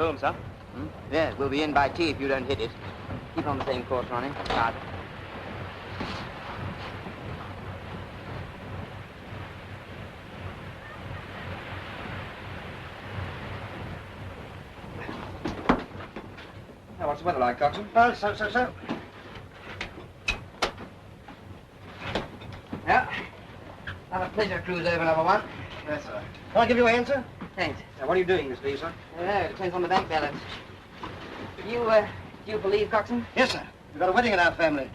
home, sir. Hmm? Yes, we'll be in by tea if you don't hit it. Keep on the same course, Ronnie. Hard. Now, what's the weather like, Coxswain? Well, so. Yeah. Have a pleasure cruise over, number one. Yes, sir. Can I give you a hand, sir? Thanks. Now, what are you doing, Miss Lee, sir? It depends on the bank balance. Do you believe, Coxswain? Yes, sir. We've got a wedding in our family.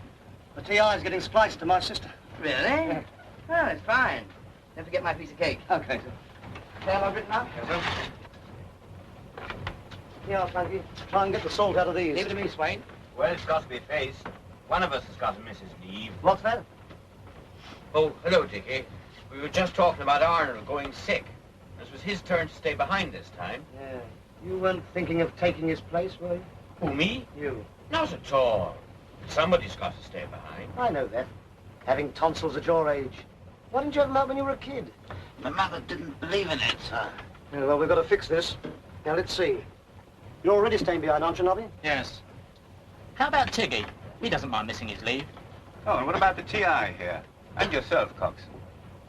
The TI is getting spliced to my sister. Really? Yeah. Oh, it's fine. Don't forget my piece of cake. Okay, sir. Sale I've written up? Yes, sir. Here, Funky. Try and get the salt out of these. Leave it to me, Swain. Well, it's got to be faced. One of us has got to miss his leave. What's that? Oh, hello, Dickie. We were just talking about Arnold going sick. This was his turn to stay behind this time. Yeah. You weren't thinking of taking his place, were you? Who, me? You. Not at all. Somebody's got to stay behind. I know that. Having tonsils at your age. Why didn't you have them out when you were a kid? My mother didn't believe in it, sir. Yeah, well, we've got to fix this. Now, let's see. You're already staying behind, aren't you, Nobby? Yes. How about Tiggy? He doesn't mind missing his leave. Oh, and what about the TI here? And yourself, Cox?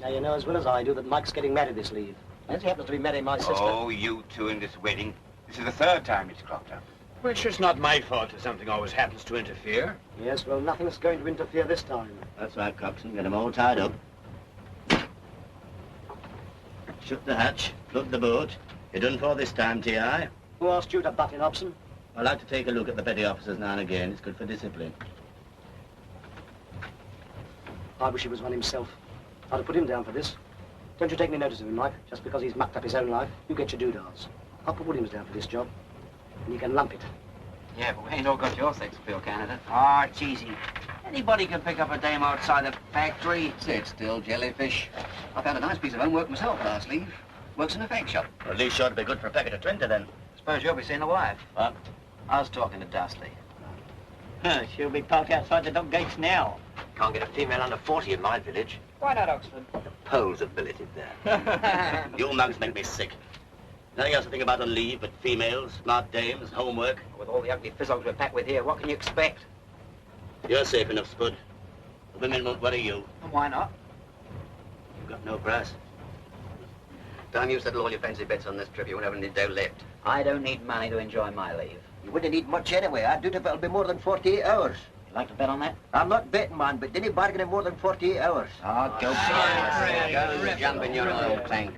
Now, you know as well as I do that Mike's getting married this leave. As he happens to be marrying my sister. Oh, you two in this wedding. This is the third time it's cropped up. Well, it's just not my fault if something always happens to interfere. Yes, well, nothing's going to interfere this time. That's right, Coxswain. Get them all tied up. Shut the hatch. Plug the boat. You're done for this time, T.I. Who asked you to butt in, Hobson? I like to take a look at the petty officers now and again. It's good for discipline. I wish he was one himself. I'd have put him down for this. Don't you take any notice of him, Mike. Just because he's mucked up his own life, you get your doodads. I'll put Williams down for this job, and you can lump it. Yeah, but we ain't all got your sex appeal candidate. Ah, it's easy. Anybody can pick up a dame outside the factory. Sit still, jellyfish. I found a nice piece of homework myself last leave. Works in a fake shop. Well, at least sure to be good for a packet of 20, then. Suppose you'll be seeing the wife. What? I was talking to Dusty. She'll be parked outside the dock gates now. Can't get a female under 40 in my village. Why not Oxford? The Poles have billeted there. You mugs make me sick. Nothing else to think about on leave but females, smart dames, homework. With all the ugly fizzogs we're packed with here, what can you expect? You're safe enough, Spud. The women won't worry you. And why not? You've got no brass. Time you settle all your fancy bets on this trip, you won't have any dough left. I don't need money to enjoy my leave. You wouldn't need much anyway. I'd do it if it'll be more than 48 hours. You like to bet on that? I'm not betting, man, but didn't bargain in more than 48 hours. Oh, go Go jump in your oil tank.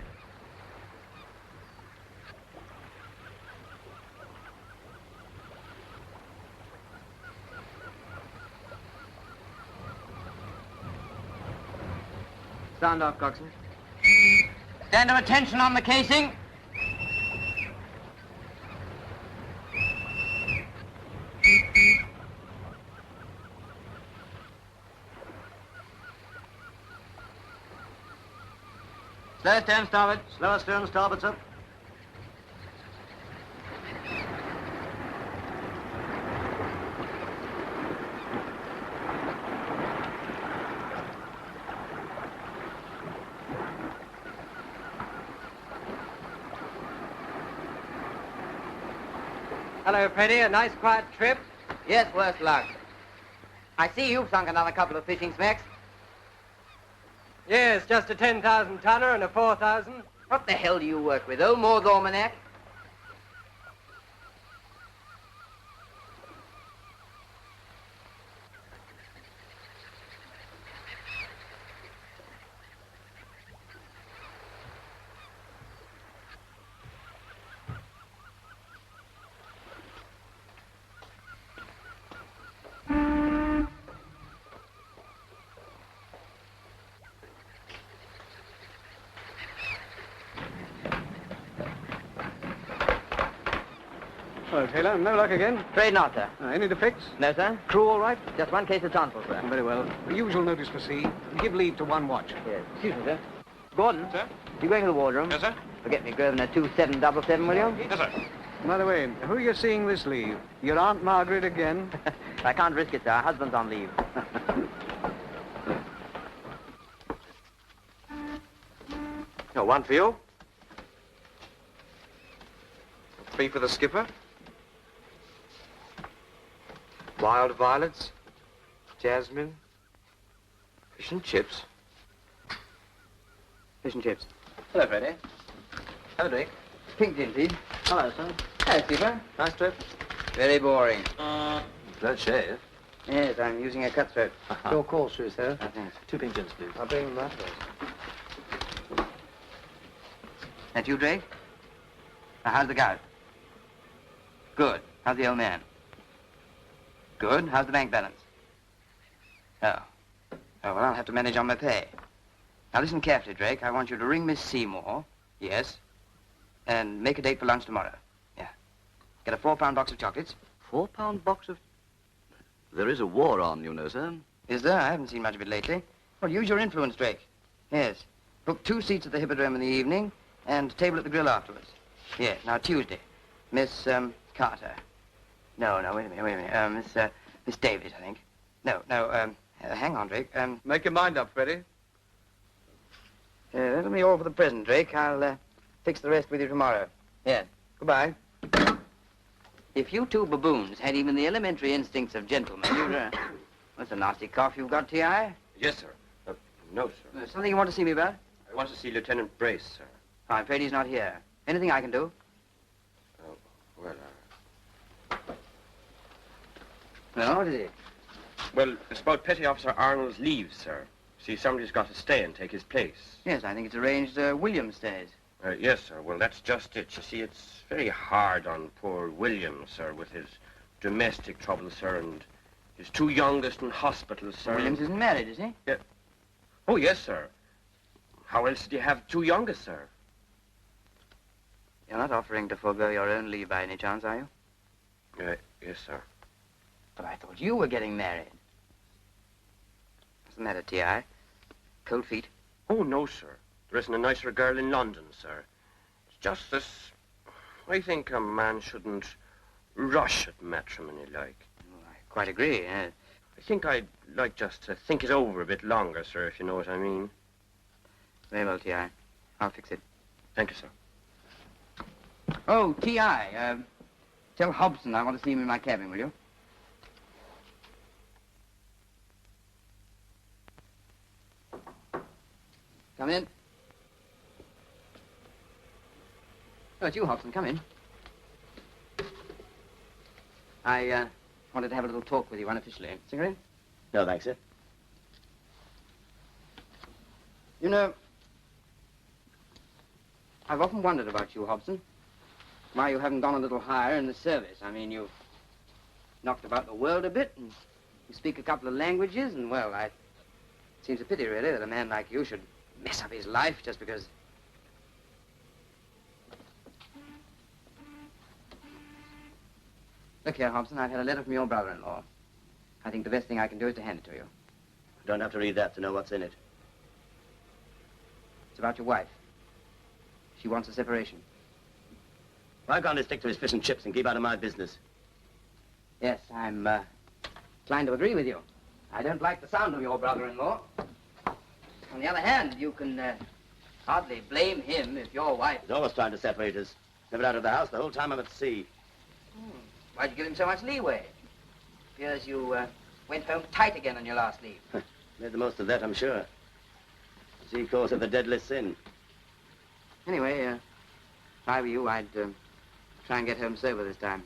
Stand off, Coxswain. Stand to attention on the casing. Slow stern starboard. Slower stern, starboard, sir. Hello, Freddie. A nice, quiet trip? Yes, worse luck. I see you've sunk another couple of fishing smacks. Yes, just a 10,000 tonner and a 4,000. What the hell do you work with, old Maud's Almanac? Hello, Taylor. No luck again? Afraid not, sir. Any to fix? No, sir. Crew all right? Just one case of tonsils, sir. Very well. The usual notice for sea. Give leave to one watch. Yes. Excuse me, sir. Gordon. Sir? You going to the wardroom? Yes, sir? Forget me, Grosvenor 2777, will you? Yes, sir. By the way, who are you seeing this leave? Your Aunt Margaret again? I can't risk it, sir. Our husband's on leave. No, one for you. Coffee for the skipper. Wild violets. Jasmine. Fish and chips. Fish and chips. Hello, Freddie. Hello, Dick. Pink gin, please. Hello, sir. Hello, Skipper. Nice trip. Very boring. Don't shave. Yes, I'm using a cutthroat. Your call, sir. Oh, thanks. 2 pink gins, please. I'll bring them that way. That you, Drake? Now, how's the gout? Good. How's the old man? Good. How's the bank balance? Oh. Oh, well, I'll have to manage on my pay. Now, listen carefully, Drake. I want you to ring Miss Seymour. Yes. And make a date for lunch tomorrow. Yeah. Get a 4-pound box of chocolates. 4-pound box of... There is a war on, you know, sir. Is there? I haven't seen much of it lately. Well, use your influence, Drake. Yes. Book 2 seats at the Hippodrome in the evening and table at the grill afterwards. Yes. Now, Tuesday. Miss, Carter. No, wait a minute. Miss Davis, I think. No, hang on, Drake. Make your mind up, Freddie. That'll be all for the present, Drake. I'll, fix the rest with you tomorrow. Yeah. Goodbye. If you two baboons had even the elementary instincts of gentlemen, you'd, What's a nasty cough you've got, T.I.? Yes, sir. No, sir. Something you want to see me about? I want to see Lieutenant Brace, sir. I'm afraid he's not here. Anything I can do? Oh, well, Well, what is it? Well, it's about Petty Officer Arnold's leave, sir. See, somebody's got to stay and take his place. Yes, I think it's arranged William stays. Yes, sir. Well, that's just it. You see, it's very hard on poor William, sir, with his domestic troubles, sir, and his 2 youngest in hospital, sir. Williams isn't married, is he? Yeah. Oh, yes, sir. How else did you have 2 youngest, sir? You're not offering to forego your own leave by any chance, are you? Yes, sir. But I thought you were getting married. What's the matter, T.I.? Cold feet? Oh, no, sir. There isn't a nicer girl in London, sir. It's just this... I think a man shouldn't rush at matrimony, like. Oh, I quite agree. I think I'd like just to think it over a bit longer, sir, if you know what I mean. Very well, T.I. I'll fix it. Thank you, sir. Oh, T.I., tell Hobson I want to see him in my cabin, will you? Come in. Oh, it's you, Hobson. Come in. I, wanted to have a little talk with you unofficially. Cigarette? No, thanks, sir. You know, I've often wondered about you, Hobson. Why you haven't gone a little higher in the service. I mean, you've knocked about the world a bit, and you speak a couple of languages, and, well, it seems a pity, really, that a man like you should mess up his life just because... Look here, Hobson, I've had a letter from your brother-in-law. I think the best thing I can do is to hand it to you. You don't have to read that to know what's in it. It's about your wife. She wants a separation. Why can't he stick to his fish and chips and keep out of my business? Yes, I'm, inclined to agree with you. I don't like the sound of your brother-in-law. On the other hand, you can, hardly blame him if your wife... He's always trying to separate us. Never out of the house the whole time I'm at sea. Why'd you give him so much leeway? Appears you, went home tight again on your last leave. Made the most of that, I'm sure. Sea calls it the deadly sin. Anyway, if I were you, I'd, try and get home sober this time.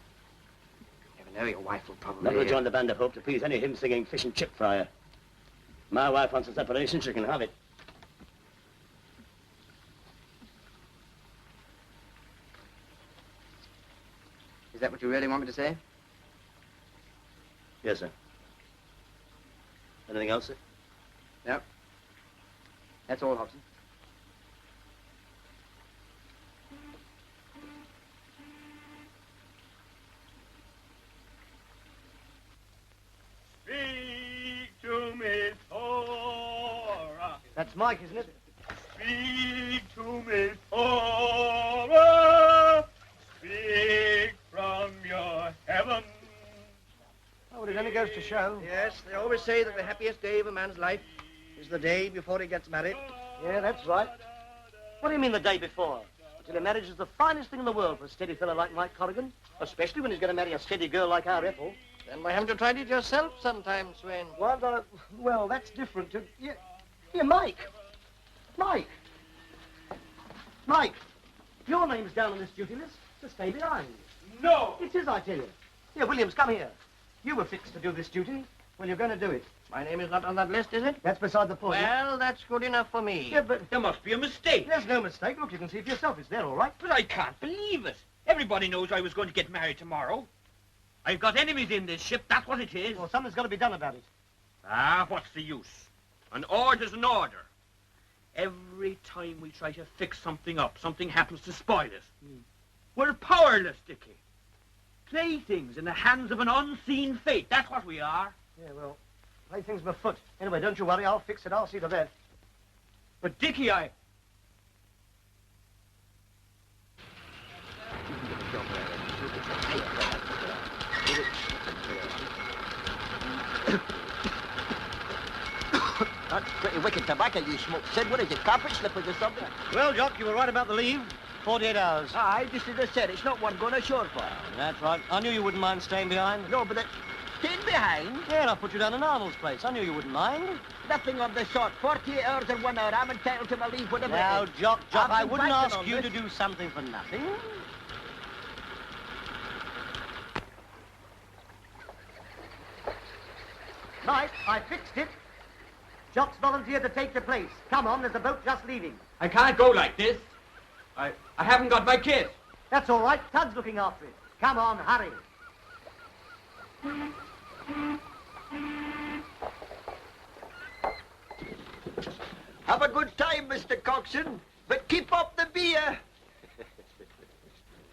You never know, your wife will probably... Never join the Band of Hope to please any hymn-singing fish and chip fryer. My wife wants a separation, she can have it. Is that what you really want me to say? Yes, sir. Anything else, sir? No. That's all, Hobson. Speak to me, Torah. That's Mike, isn't it? Speak to me, Torah. Speak from your heaven. Oh, well, it only goes to show. Yes, they always say that the happiest day of a man's life is the day before he gets married. Yeah, that's right. What do you mean the day before? Till marriage is the finest thing in the world for a steady fellow like Mike Corrigan, especially when he's going to marry a steady girl like our Ethel. Then why haven't you tried it yourself sometime, Swain? Well, that's different. Here, Mike. Mike, your name's down on this duty list to stay behind. No! It is, I tell you. Here, Williams, come here. You were fixed to do this duty. Well, you're going to do it. My name is not on that list, is it? That's beside the point. Well, that's good enough for me. Yeah, but There must be a mistake. there's no mistake. Look, you can see for yourself. It's there, all right. But I can't believe it. Everybody knows I was going to get married tomorrow. I've got enemies in this ship, that's what it is. Well, something's got to be done about it. Ah, what's the use? An order's an order. Every time we try to fix something up, something happens to spoil it. We're powerless, Dickie. Playthings in the hands of an unseen fate, that's what we are. Yeah, well, plaything's my foot. Anyway, don't you worry. I'll fix it. I'll see to that. But Dickie, That's pretty wicked tobacco you smoke, Sid. What is it, carpet slippers or something? Well, Jock, you were right about the leave. 48 hours. Aye, just as I said, it's not one going ashore for. That's right. I knew you wouldn't mind staying behind. No, but staying behind? Yeah, and I'll put you down in Arnold's place. I knew you wouldn't mind. Nothing of the sort. 48 hours or 1 hour. I'm entitled to my leave whatever Now, it is. Jock, I've I been wouldn't fighting ask on you this. to do something for nothing. Mike, I fixed it. Jock's volunteered to take your place. Come on, there's a boat just leaving. I can't go like this. I haven't got my kit. That's all right. Tud's looking after it. Come on, hurry. Have a good time, Mr. Coxswain, but keep up the beer.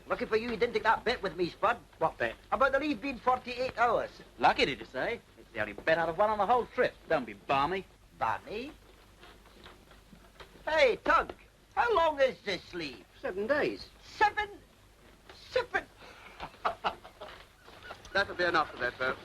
Lucky for you didn't take that bet with me, Spud. What bet? About the leave being 48 hours. Lucky, did you say? It's the only bet out of one on the whole trip. Don't be balmy. Barney? Hey, Tug, how long is this leave? 7 days. 7? That'll be enough for that boat.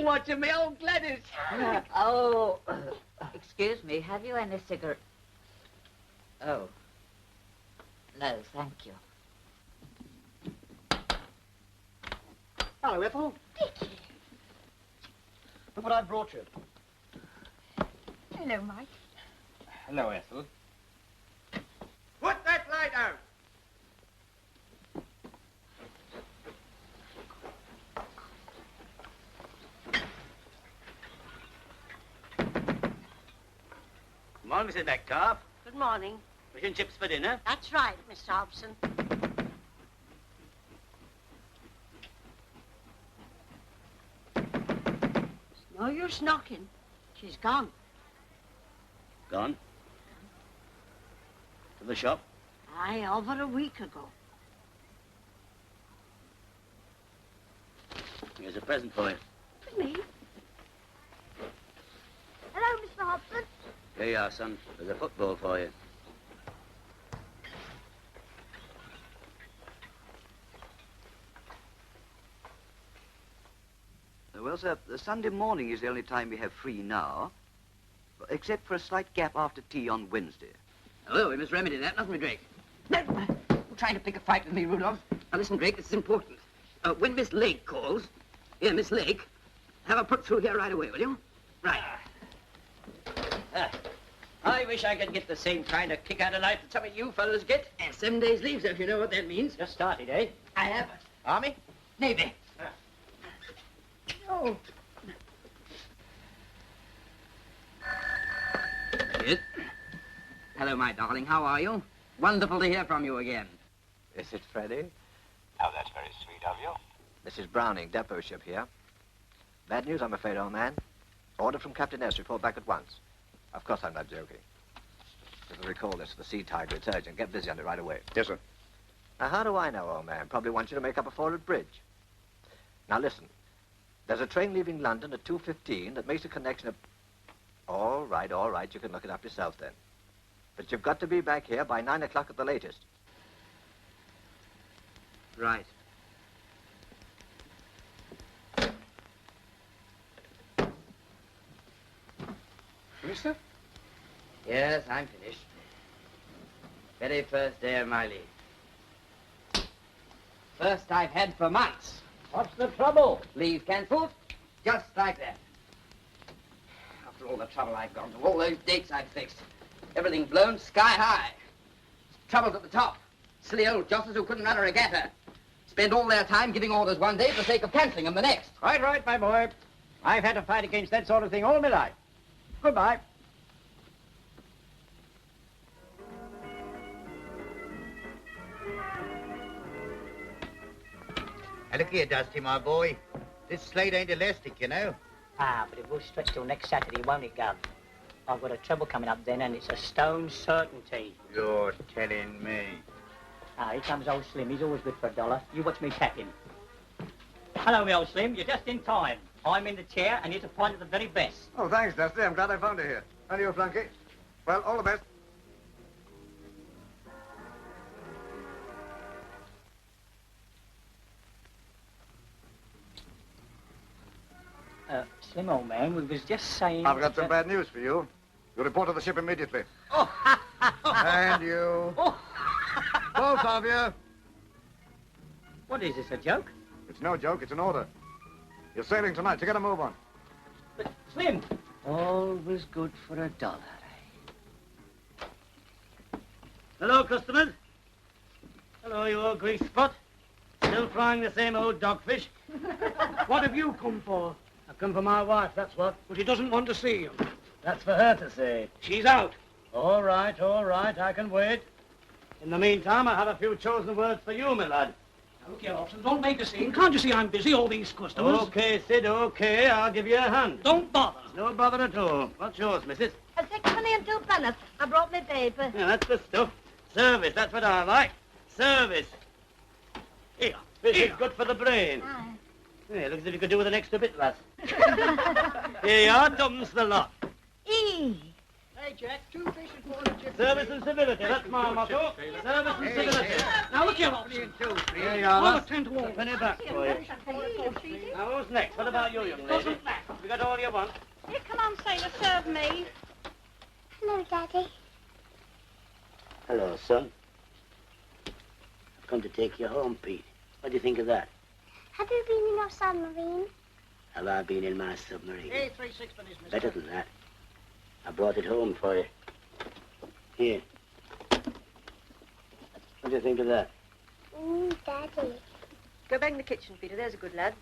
Watching me old Gladys. Oh, excuse me, have you any cigarette? Oh. No, thank you. Hello, Ethel. Dickie. Look what I brought you. Hello, Mike. Hello, Ethel. Put that light out! Good morning, Mrs. Metcalf. Good morning. Fish and chips for dinner. That's right, Mr. Hobson. It's no use knocking. She's gone. Gone? To the shop? Aye, over a week ago. Here's a present for you. For me? Hello, Mr. Hobson. Here you are, son. There's a football for you. Well, sir, the Sunday morning is the only time we have free now, except for a slight gap after tea on Wednesday. Hello, we must remedy that, mustn't we, Drake? You're trying to pick a fight with me, Rudolph. Now, listen, Drake, this is important. When Miss Lake calls, Miss Lake, have her put through here right away, will you? Right. I wish I could get the same kind of kick out of life that some of you fellas get. 7 days leave, sir, if you know what that means. Just started, eh? I have. Army? Navy. Oh, Yes. Hello, my darling. How are you? Wonderful to hear from you again. Is it Freddie? Oh, that's very sweet of you. Mrs. Browning, depot ship here. Bad news, I'm afraid, old man. Order from Captain S. Report back at once. Of course I'm not joking. Just recall this to the Sea Tiger. It's urgent. Get busy on it right away. Yes, sir. Now, how do I know, old man? Probably want you to make up a forward bridge. Now, listen. There's a train leaving London at 2:15 that makes a connection of... All right. You can look it up yourself then. But you've got to be back here by 9 o'clock at the latest. Right. Mister? Yes, I'm finished. Very first day of my leave. First I've had for months. What's the trouble? Leave cancelled, just like that. After all the trouble I've gone to, all those dates I've fixed, everything blown sky high. Troubles at the top. Silly old josses who couldn't run a regatta. Spend all their time giving orders one day for the sake of cancelling them the next. Right, my boy. I've had to fight against that sort of thing all my life. Goodbye. Now, look here, Dusty, my boy. This slate ain't elastic, you know. Ah, but it will stretch till next Saturday, won't it, Gov? I've got a trouble coming up then, and it's a stone certainty. You're telling me. Ah, here comes old Slim. He's always good for $1. You watch me tap him. Hello, me old Slim. You're just in time. I'm in the chair, and here's a pint of the very best. Oh, thanks, Dusty. I'm glad I found you here. And you, Flunky? Well, all the best. Slim, old man, we was just saying... I've got some bad news for you. You report to the ship immediately. And you. Both of you. What is this, a joke? It's no joke. It's an order. You're sailing tonight. So get a move on. But, Slim... Always good for $1, eh? Hello, customers. Hello, you old grease spot. Still frying the same old dogfish. What have you come for? I've come for my wife, that's what. But she doesn't want to see you. That's for her to say. She's out. All right, I can wait. In the meantime, I have a few chosen words for you, my lad. Now, look here, Hobson, don't make a scene. Can't you see I'm busy, all these customers? Okay, Sid, okay. I'll give you a hand. Don't bother. No bother at all. What's yours, missus? A 6penny and 2 penneth. I brought my paper. Yeah, that's the stuff. Service, that's what I like. Service. Here, fish is good for the brain. Aye. Yeah, looks as if you could do with an extra bit, lass. Here you are, dumbs the lot. E. Hey, Jack, 2 fish and 4 chips. Service and civility, that's my motto. Service and civility. Now, look here, Hobson. Here you are, I'll lass. attend to all. Penny back for you. Now, who's next? What about you, young lady? You got all you want? Here, come on, sailor, serve me. Hello, Daddy. Hello, son. I've come to take you home, Pete. What do you think of that? Have you been in your submarine? Have I been in my submarine? Hey, 3 6pennies, mister. Better than that. I brought it home for you. Here. What do you think of that? Daddy. Go back in the kitchen, Peter. There's a good lad.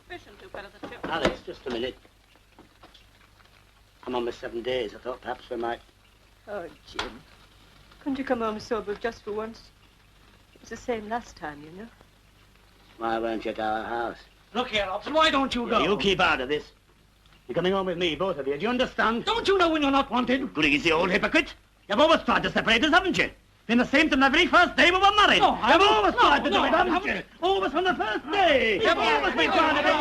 Fish and 2 penneth a chip. Alice, just a minute. I'm on my 7 days. I thought perhaps we might... Oh, Jim. Couldn't you come home sober just for once? It was the same last time, you know. Why weren't you at our house? Look here, Hobson, why don't you go? You keep out of this. You're coming home with me, both of you. Do you understand? Don't you know when you're not wanted? Greasy old hypocrite. You've always tried to separate us, haven't you? Been the same from the very first day we were married. No, I You've haven't. always tried to No, do it, I haven't haven't. you? Always from the first day. You've always been trying to do it.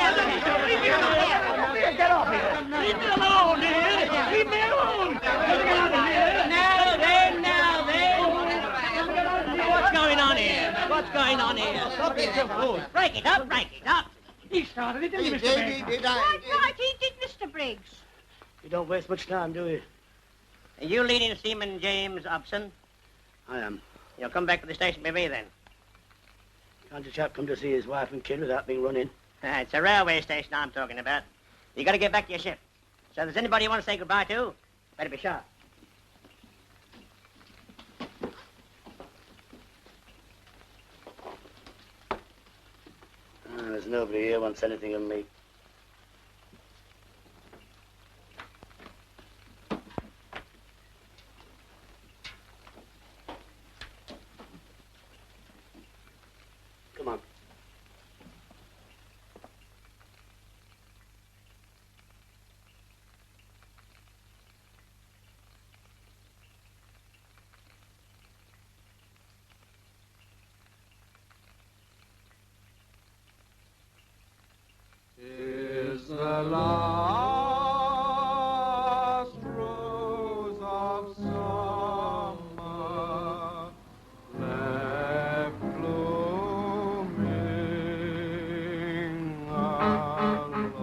Get off here. Leave me alone, dear. Leave me alone. Get out of here. Now then. What's going on here? What's going on here? Stop being so fool. Break it up, break it up. He started it, didn't he, Mr. Davy, Baker? Right, he did, Mr. Briggs. You don't waste much time, do you? Are you leading Seaman James Hobson? I am. You'll come back to the station with me then. Can't a chap come to see his wife and kid without being run in? It's a railway station I'm talking about. You got to get back to your ship. So if there's anybody you want to say goodbye to, better be sharp. There's nobody here wants anything of me. Come on. last rose of summer left blooming alone.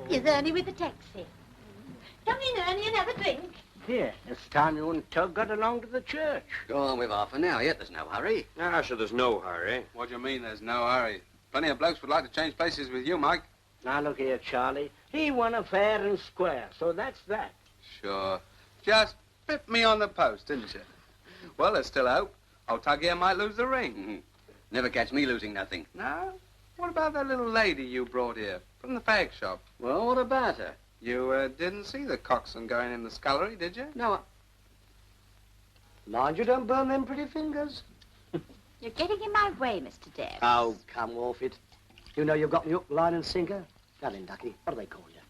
Here's Ernie with the taxi. Come in, Ernie, and have a drink. Here, it's time you and Tug got along to the church. Go on with half an hour yet. There's no hurry. Ah, sure, there's no hurry. What do you mean there's no hurry? Plenty of blokes would like to change places with you, Mike. Now, look here, Charlie. He won a fair and square, so that's that. Sure. Just bit me on the post, didn't you? Well, there's still hope. Old Tug here might lose the ring. Never catch me losing nothing. No? What about that little lady you brought here from the fag shop? Well, what about her? You didn't see the coxswain going in the scullery, did you? No. Mind you don't burn them pretty fingers. You're getting in my way, Mr. Davis. Oh, come off it. You know you've got me hook, line and sinker. Now then, Ducky, what do they call you?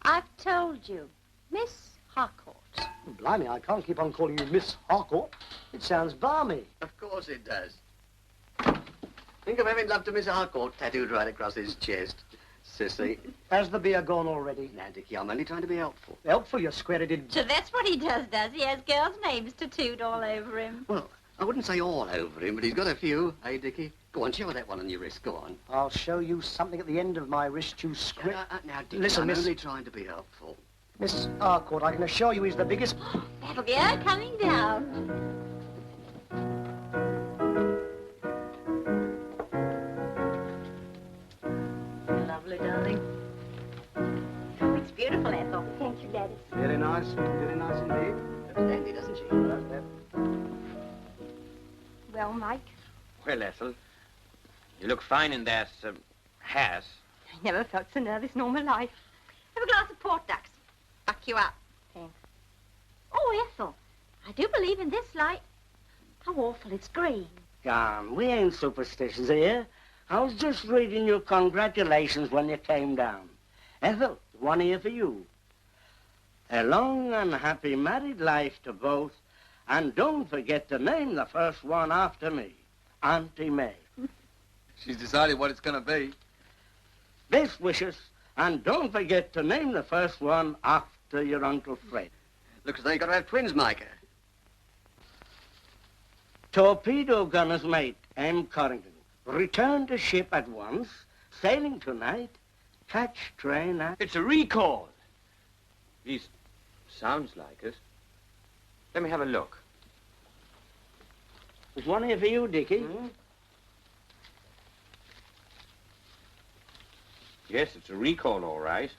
I've told you, Miss Harcourt. Blimey, I can't keep on calling you Miss Harcourt. It sounds balmy. Of course it does. Think of having love to Miss Harcourt tattooed right across his chest. Sissy. Has the beer gone already? Now, Dickie, I'm only trying to be helpful. Helpful, you square-headed... So that's what he does? He has girls' names tattooed all over him. Well, I wouldn't say all over him, but he's got a few. Hey, Dickie? Go on, show that one on your wrist. Go on. I'll show you something at the end of my wrist, you script. Now, Dickie, Listen, I'm Miss... only trying to be helpful. Miss Harcourt, I can assure you he's the biggest... That'll be her coming down. Lovely, darling. Oh, it's beautiful, Ethel. Thank you, Daddy. Very nice indeed. Dandy, doesn't she? Well, Mike, Well, Ethel, you look fine in that hat. I never felt so nervous in all my life. Have a glass of port, Dux. Buck you up. Thanks. Oh, Ethel, I do believe in this light. How awful it's green. Come, we ain't superstitious here. I was just reading your congratulations when you came down. Ethel, one here for you. A long and happy married life to both, and don't forget to name the first one after me, Auntie May. She's decided what it's going to be. Best wishes, and don't forget to name the first one after your Uncle Fred. Looks as though you got to have twins, Micah. Torpedo gunner's mate, M. Corrington. Return to ship at once. Sailing tonight. Catch train at... It's a recall. At least, sounds like it. Let me have a look. There's one here for you, Dickie. Yes, it's a recall, all right.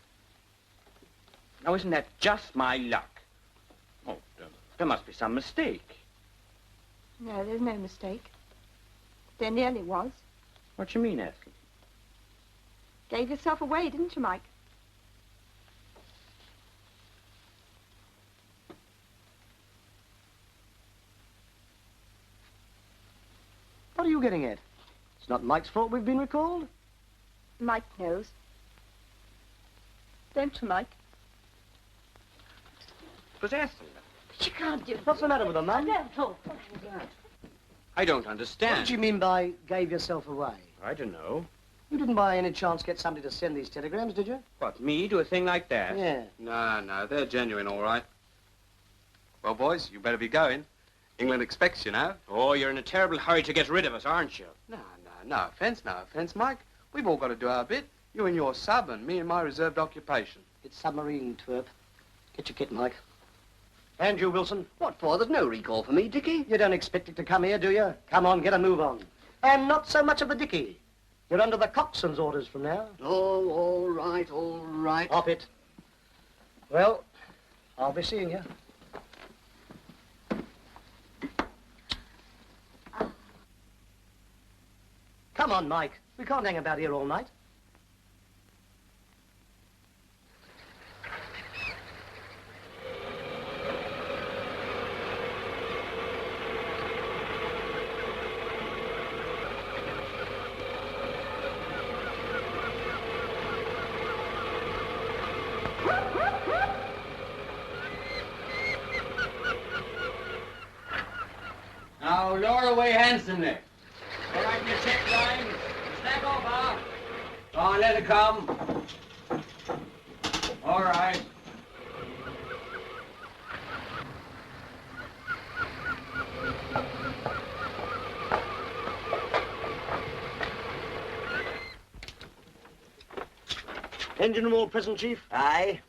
Now, isn't that just my luck? Oh, there must be some mistake. No, there's no mistake. There nearly was. What you mean, Ethel? Gave yourself away, didn't you, Mike? What are you getting at? It's not Mike's fault we've been recalled. Mike knows. Don't you, Mike? But Ethel, But you can't do it. What's the matter with her, Mum? Ethel. I don't What understand. do you mean by gave yourself away? I don't know. You didn't by any chance get somebody to send these telegrams, did you? What, me do a thing like that? Yeah. No, they're genuine, all right. Well, boys, you better be going. England expects you now. Oh, you're in a terrible hurry to get rid of us, aren't you? No offence, Mike. We've all got to do our bit. You and your sub and me and my reserved occupation. It's submarine, twerp. Get your kit, Mike. And you, Wilson. What for? There's no recall for me, Dickie. You don't expect it to come here, do you? Come on, get a move on. And not so much of the Dickie. You're under the coxswain's orders from now. Oh, all right, all right. Off it. Well, I'll be seeing you. Come on, Mike. We can't hang about here all night. Now, lower away handsomely. All right, your check line. Stack off, Go on, let it come. right. Engine room all present, Chief? Aye.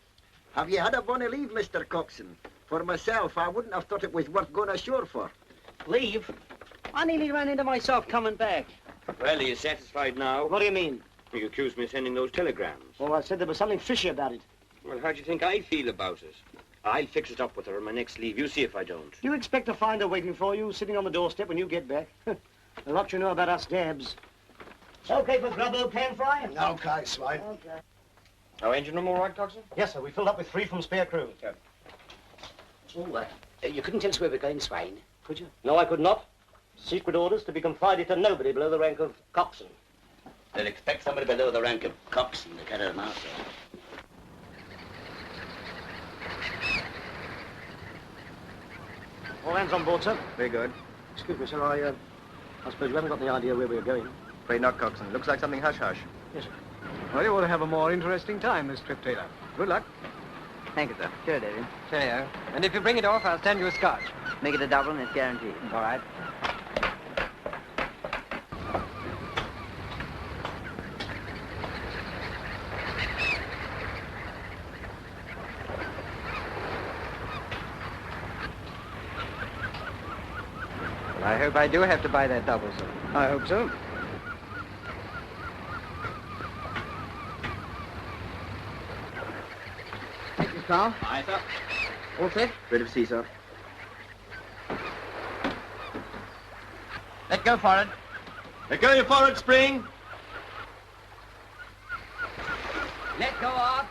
Have you had a bonny leave, Mr. Coxswain? For myself, I wouldn't have thought it was worth going ashore for. Leave? I nearly ran into myself coming back. Well, are you satisfied now? What do you mean? You accused me of sending those telegrams. Well, I said there was something fishy about it. Well, how do you think I feel about it? I'll fix it up with her on my next leave. You see if I don't. You expect to find her waiting for you, sitting on the doorstep when you get back? A lot you know about us dabs. Okay for grubbo, pan fry? Okay, Swine. Okay. Our engine room all right, Coxswain? Yes, sir. We filled up with 3 from spare crew. Yeah. Oh, you couldn't tell us where we're going, Swain, could you? No, I could not. Secret orders to be confided to nobody below the rank of coxswain. They'll expect somebody below the rank of coxswain to carry them out, sir. All hands on board, sir. Very good. Excuse me, sir. I suppose you haven't got the idea where we're going. Afraid not, Coxswain. Looks like something hush-hush. Yes, sir. Well, you ought to have a more interesting time this trip, Taylor. Good luck. Thank you, sir. Sure, David. Cheerio. And if you bring it off, I'll stand you a scotch. Make it a double and it's guaranteed. All right. Well, I hope I do have to buy that double, sir. I hope so. Thank you, Carl. Aye, sir. All set? Ready to see, sir. Let go forward. Let go your forward spring. Let go off.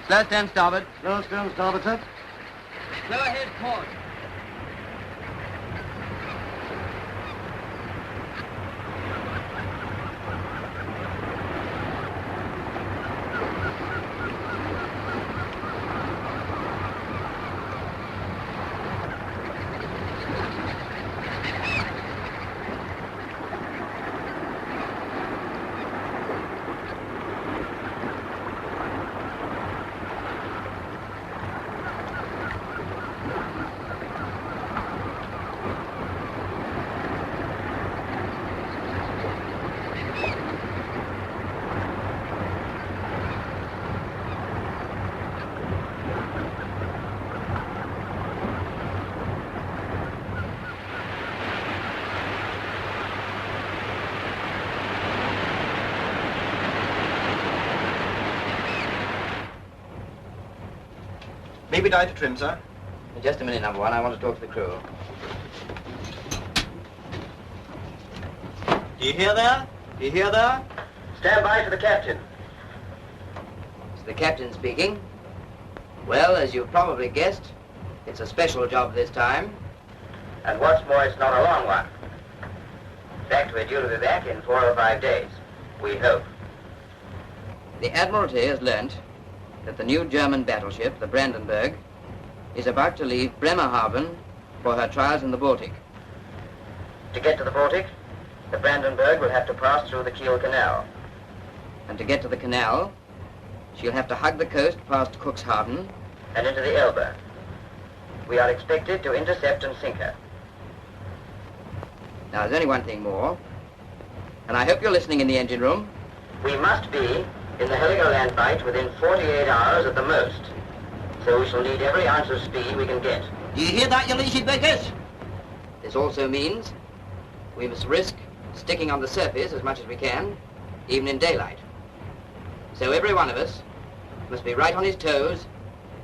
Slow stern starboard. Slow stern starboard, sir. Slow ahead port. Maybe die to trim, sir. Just a minute, number one. I want to talk to the crew. Do you hear there? Do you hear there? Stand by for the captain. It's the captain speaking. Well, as you've probably guessed, it's a special job this time. And what's more, it's not a long one. In fact, we're due to be back in 4 or 5 days. We hope. The Admiralty has learnt that the new German battleship, the Brandenburg, is about to leave Bremerhaven for her trials in the Baltic. To get to the Baltic, the Brandenburg will have to pass through the Kiel Canal. And to get to the canal, she'll have to hug the coast past Cuxhaven and into the Elbe. We are expected to intercept and sink her. Now, there's only one thing more, and I hope you're listening in the engine room. We must be in the Heligoland fight within 48 hours at the most. So we shall need every ounce of speed we can get. Do you hear that, your leashy bakers? This also means we must risk sticking on the surface as much as we can, even in daylight. So every one of us must be right on his toes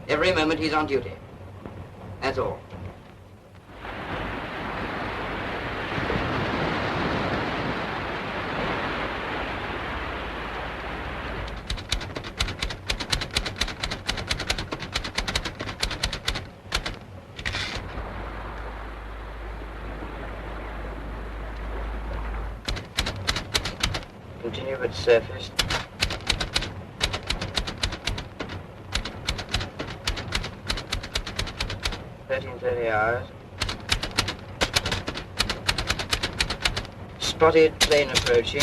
every moment he's on duty. That's all. Continue at surface. $13:30 hours. Spotted plane approaching.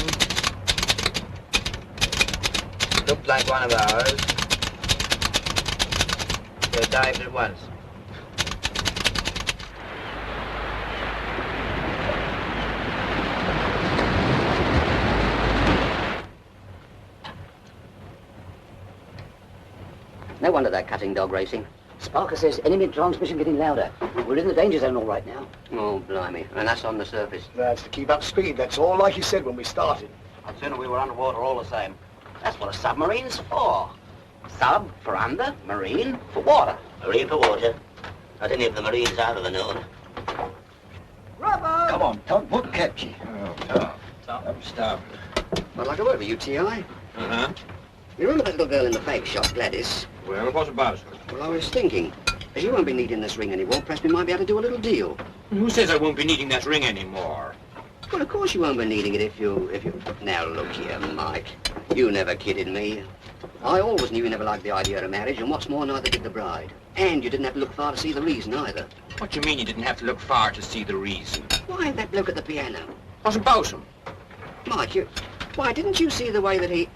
Looked like one of ours. So dived at once. No wonder they're cutting dog racing. Sparker says enemy transmission getting louder. We're in the danger zone all right now. Oh, blimey. And that's on the surface. That's to keep up speed. That's all like you said when we started. I'd sooner we were underwater all the same. That's what a submarine's for. Sub for under, marine for water. Marine for water. Not any of the Marines I've ever known. Bravo! Come on, Todd, what kept you? Oh, Tom. I'm starving. I'd like a word with you, T.I. Uh-huh. You remember that little girl in the fake shop, Gladys? Well, what about her? Well, I was thinking, as you won't be needing this ring anymore, perhaps we might be able to do a little deal. Who says I won't be needing that ring anymore? Well, of course you won't be needing it if you... Now, look here, Mike. You never kidded me. I always knew you never liked the idea of marriage, and what's more, neither did the bride. And you didn't have to look far to see the reason, either. What do you mean you didn't have to look far to see the reason? Why, that bloke at the piano. What's about him? Mike, you... Why, didn't you see the way that he...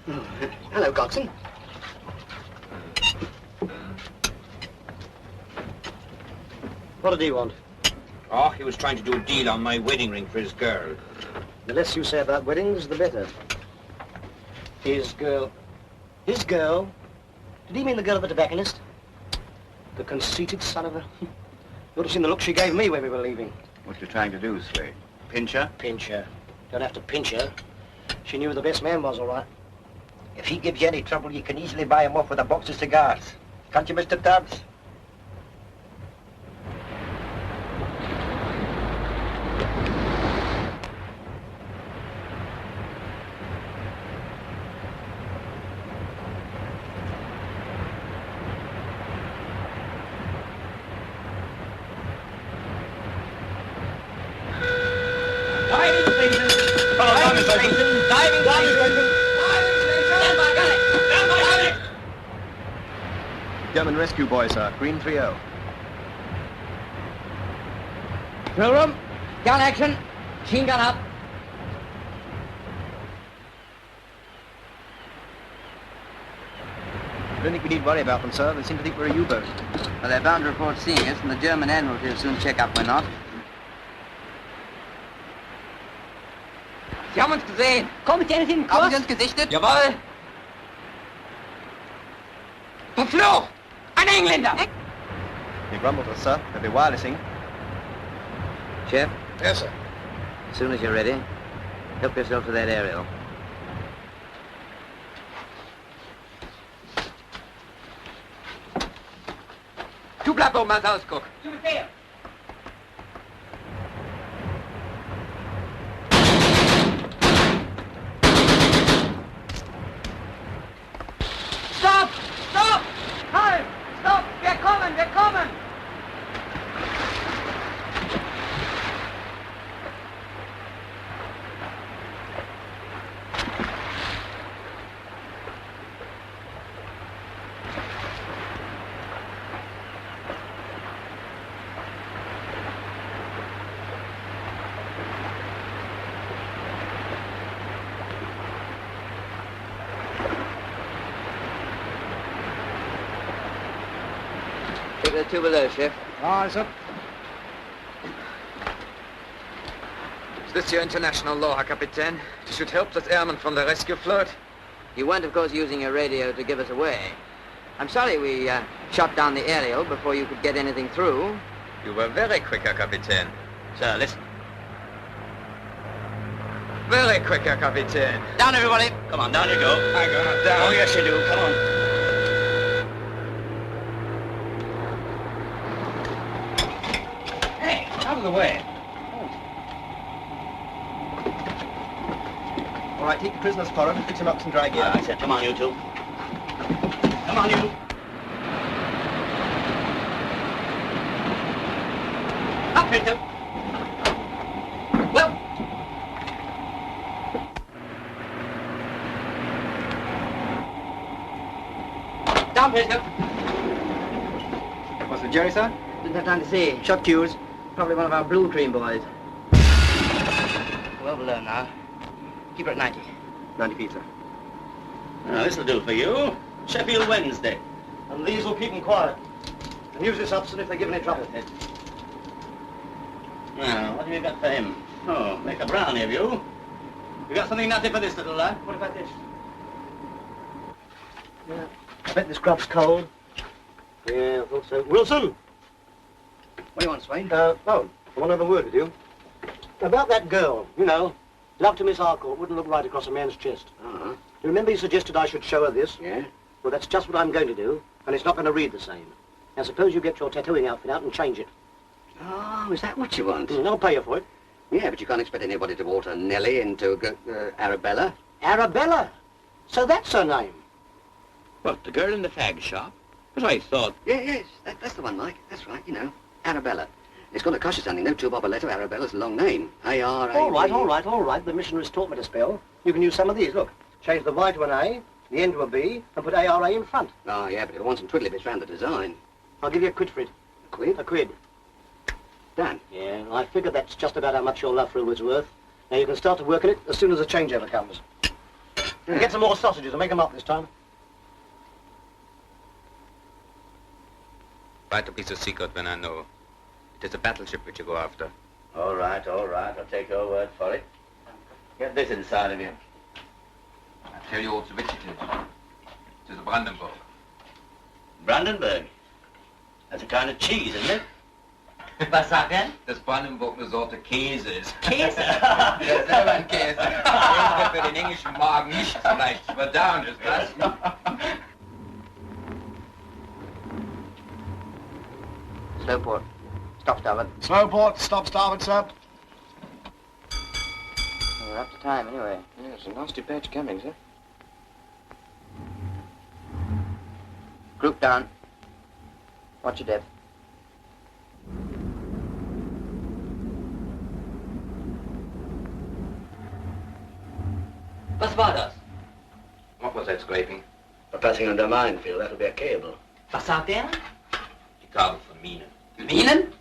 Oh, hello, Godson. What did he want? Oh, he was trying to do a deal on my wedding ring for his girl. The less you say about weddings, the better. His girl. His girl? Did he mean the girl of the tobacconist? The conceited son of a... You ought to have seen the look she gave me when we were leaving. What you trying to do, Slade? Pinch her? Pinch her. Don't have to pinch her. She knew who the best man was, all right. If he gives you any trouble, you can easily buy him off with a box of cigars. Can't you, Mr. Tubbs? Diving station! Diving station! Diving station! Stand by, gun it! Stand by, gun it! German rescue boy, sir. Green 3-0. Drill room, gun action, machine gun up. I don't think we need worry about them, sir. They seem to think we're a U-boat. Well, they're bound to report seeing us, and the German Admiralty will soon check up we're not. Sie haben uns gesehen. Kommt ihr nicht in den Kurs? Haben Sie uns gesichtet? Jawohl. Verflucht! Ein Engländer! He grumbled us, sir. They'll be wirelessing. Chef? Yes, sir. As soon as you're ready, help yourself to that aerial. Du bleib oben als Ausguck. Stop! Stop! Halt! Stop! Wir kommen! Wir kommen! Take the two below, Chef. Aye, sir. Is this your international law, Herr Kapitän? To shoot helpless airmen from the rescue float? You weren't, of course, using your radio to give us away. I'm sorry we shot down the aerial before you could get anything through. You were very quick, Herr Kapitän. Sir, listen. Very quick, Herr Kapitän. Down, everybody. Come on, down you go. I got down. Oh, yes, you do. Come on. Hey, out of the way. All right, take the prisoners forward and fix him up some dry gear. All right, sir. Come on, you two. Come on, you. Up, Victor! Well, down, Pisco. What's the Jerry, sir? Didn't have time to see. Shot cues. Probably one of our Blue Cream boys. Well below now. Keep her at 90. 90 feet, sir. Now, this'll do for you. Sheffield Wednesday. And these will keep them quiet. And use this, Upson, if they give any trouble. Now, what have you got for him? Oh, make a brownie of you. You got something nutty for this little lad? What about this? Yeah. I bet this grub's cold. Yeah, I thought so. Wilson! What do you want, Swain? I want another word with you. About that girl, you know. Love to Miss Harcourt wouldn't look right across a man's chest. Uh-huh. You remember you suggested I should show her this? Yeah? Well, that's just what I'm going to do, and it's not going to read the same. Now, suppose you get your tattooing outfit out and change it. Oh, is that what you want? I'll pay you for it. Yeah, but you can't expect anybody to alter Nellie into Arabella. Arabella? So that's her name? What, the girl in the fag shop? But I thought... Yes, that's the one, Mike. That's right, you know. Arabella. It's going to cost you something, though. 2 bob a letter. Arabella's a long name. A-R-A-B... All right. The missionaries taught me to spell. You can use some of these. Look, change the Y to an A, the N to a B, and put A-R-A in front. Oh, yeah, but if I want some twiddly bits round the design. I'll give you a quid for it. A quid? A quid. Done. Yeah, I figured that's just about how much your love for her was worth. Now you can start to work on it as soon as the changeover comes. And get some more sausages and make them up this time. Vital piece of secret when I know. It is a battleship which you go after. All right. I'll take your word for it. Get this inside of you. I tell you also which it is. It is a Brandenburg. Brandenburg? That's a kind of cheese, isn't it? Was sagt er? Das Brandenburg eine Sorte Käse ist. Käse? Ja, selber ein Käse. Käse für den englischen Magen nicht so leicht zu verdauen ist, was? Slowport. Stop starboard. Slowport, stop starboard, sir. We're up to time anyway. Yeah, it's a nasty patch coming, sir. Group down. Watch your depth. Was war das? What was that scraping? We're passing under a minefield. That'll be a cable. Was sagt er? Die Kabel von Minen. Minen?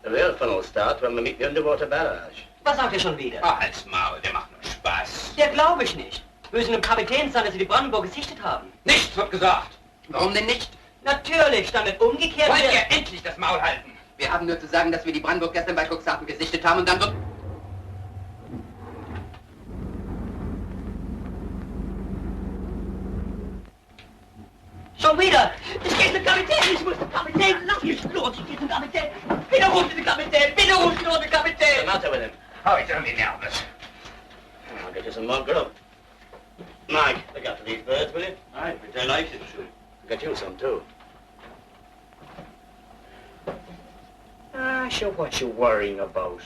The real fun will start when we meet the underwater barrage. Was sagt er schon wieder? Ah, halt's Maul, der macht nur Spaß. Der glaube ich nicht. Wir müssen dem Kapitän sagen, dass sie die Brandenburg gesichtet haben. Nichts wird gesagt. Warum denn nicht? Natürlich, dann wird umgekehrt... Wollt ihr endlich das Maul halten? Wir haben nur zu sagen, dass wir die Brandenburg gestern bei Cuxhaven gesichtet haben und dann wird... Schon wieder! Ich gehe zum Kapitän! Ich muss zum Kapitän! Lass mich los! Ich gehe zum Kapitän! Bitte ruf den Kapitän! Bitte ruf den Kapitän! What's the matter with him? Oh, he's only nervous. I'll get you some more grub. Mike, look after these birds, will you? Aye, but I like it too. I'll get you some, too. Sure, what you worrying about?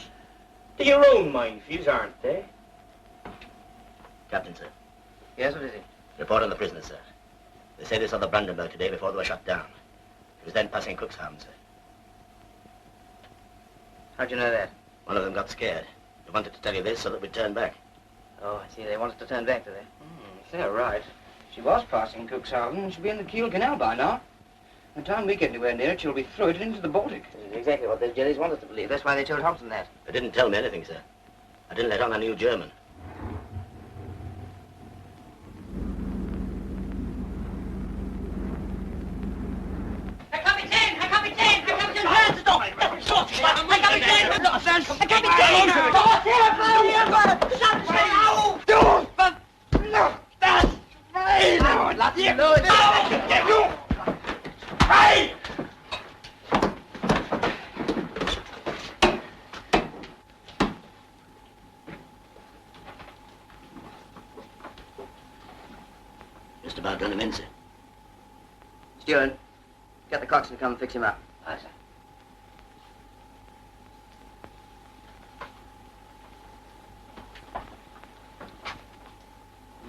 They're your own minefields, aren't they? Captain, sir. Yes, what is it? Report on the prisoners, sir. They say they saw the Brandenburg today before they were shot down. It was then passing Cuxhaven, sir. How'd you know that? One of them got scared. They wanted to tell you this so that we'd turn back. Oh, I see. They want us to turn back, do they? If they're right. She was passing Cuxhaven. She'll be in the Kiel Canal by now. By the time we get anywhere near it, she'll be floated into the Baltic. This is exactly what those jellies want us to believe. That's why they told Hobson that. They didn't tell me anything, sir. I didn't let on I knew German. Herr Kapitän! Herr Kapitän! Herr Kapitän, hören Sie doch! Herr Kapitän! Herr Kapitän! Los, Hilfe! Schaut schnell auf! Das Schwein! Lass ihn los! Hey! Just about done him in, sir. Steward, get the coxswain to come and fix him up. Aye, sir.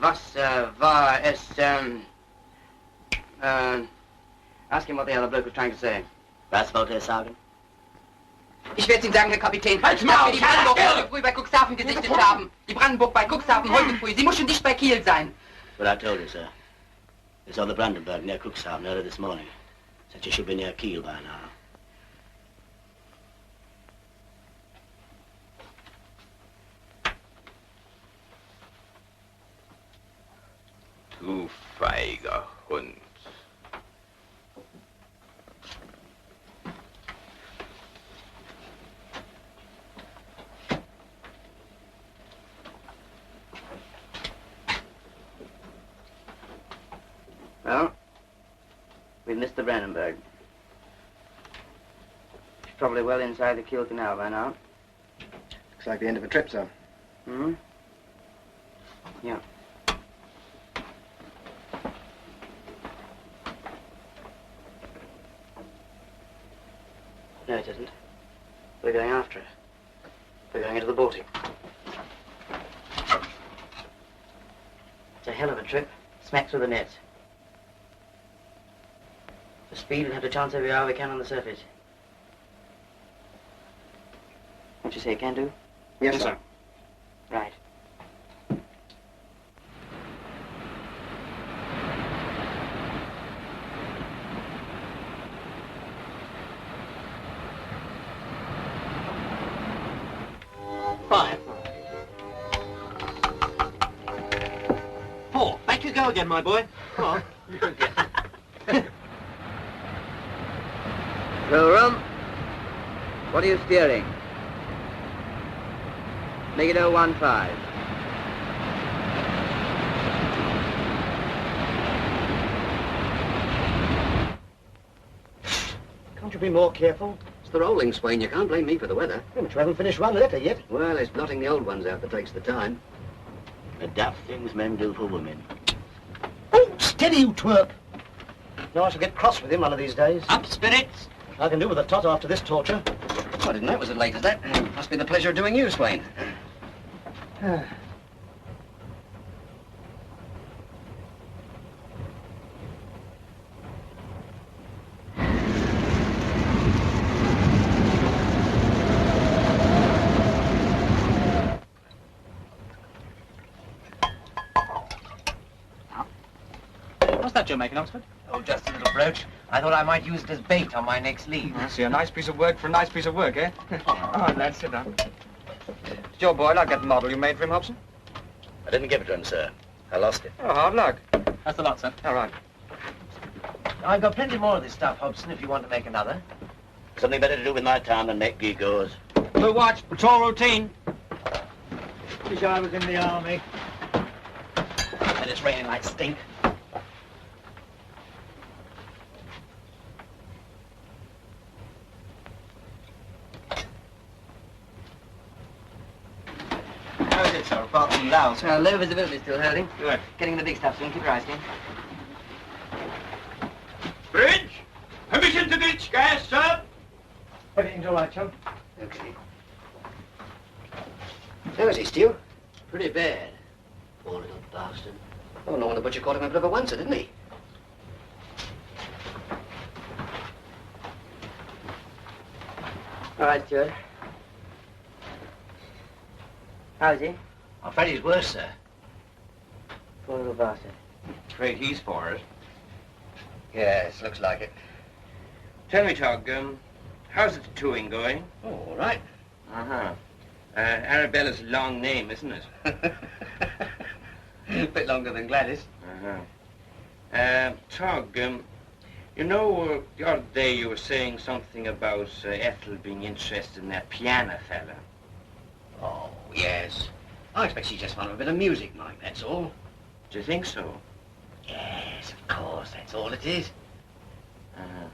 Was war es, ask him what the other bloke was trying to say. Was wollte er sagen? Ich werde Ihnen sagen, Herr Kapitän, dass wir die Brandenburg heute früh bei Cuxhaven gesichtet haben. Die Brandenburg bei Cuxhaven heute früh. Sie muss schon dicht bei Kiel sein. But I told you, sir. They saw the Brandenburg near Cuxhaven early this morning. Said you should be near Kiel by now. Du feiger Hund. Well, we've missed the Brandenburg. It's probably well inside the Kiel Canal by now. Looks like the end of a trip, sir. Hmm? Yeah. No, it isn't. We're going after it. We're going into the Baltic. It's a hell of a trip. Smack through the nets. For speed, we'll have to chance every hour we can on the surface. What you say, can do? Yes, sir. Right. Fire. Paul, back you go again, my boy. Come on. Roll. What are you steering? Make it 015. Can't you be more careful? It's the rolling, Swain. You can't blame me for the weather. Yeah, but you haven't finished one letter yet. Well, it's blotting the old ones out that takes the time. The daft things men do for women. Oh, steady, you twerp. No, I shall get cross with him one of these days. Up, spirits! I can do with a tot after this torture. I didn't know it was as late as that. Must be the pleasure of doing you, Swain. What's that you're making, Oxford? Oh, just a little brooch. I thought I might use it as bait on my next leave. I see, a nice piece of work for a nice piece of work, eh? Oh, lad, sit down. Did your boy like that model you made for him, Hobson? I didn't give it to him, sir. I lost it. Oh, hard luck. That's a lot, sir. All right. I've got plenty more of this stuff, Hobson, if you want to make another. Something better to do with my time than make gewgaws. Blue watch, patrol routine. Wish I was in the army. And it's raining like stink. How is it, sir, apart from Laos? Low visibility still holding. Good. Getting the big stuff soon. Keep your eyes keen. Bridge! Permission to ditch gas, sir! Everything's all right, chum. Okay. How is he, Stu? Pretty bad. Poor little bastard. Oh, no wonder Butcher called him a bit of a oncer, didn't he? All right, Stuart. How is he? I'm afraid he's worse, sir. Poor little bastard. Afraid he's for it. Yes, looks like it. Tell me, Tog, how's the tattooing going? Oh, all right. Uh-huh. Arabella's a long name, isn't it? A bit longer than Gladys. Uh-huh. Tog, you know, the other day you were saying something about Ethel being interested in that piano fella. Oh, yes. I expect she's just fond of a bit of music, Mike, that's all. Do you think so? Yes, of course, that's all it is. Uh-huh.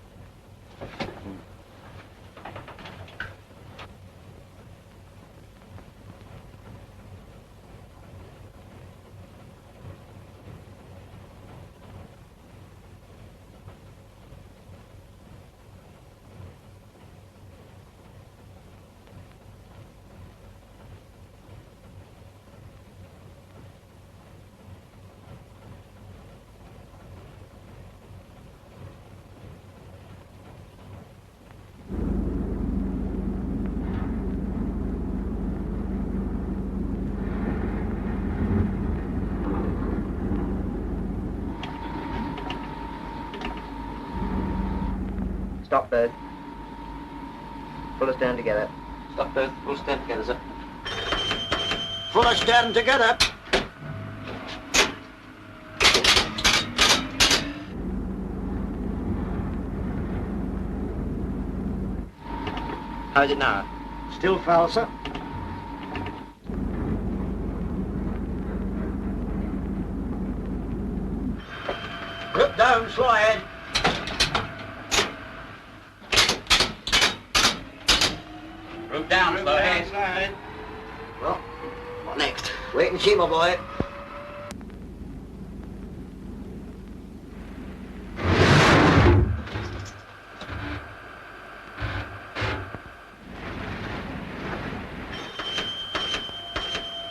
Stop, Bird. Pull us down together. Stop, Bird. We'll stand together, sir. Pull us down together. How's it now? Still foul, sir. Look down, slow ahead. Rope down, slow ahead. Well, what next? Wait and see, my boy.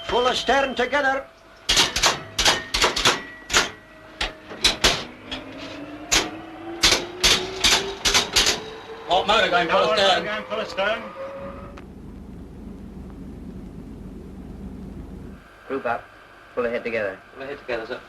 Full astern together. What motor going full astern? Going full astern. Group up. Pull ahead together. Pull ahead together, sir.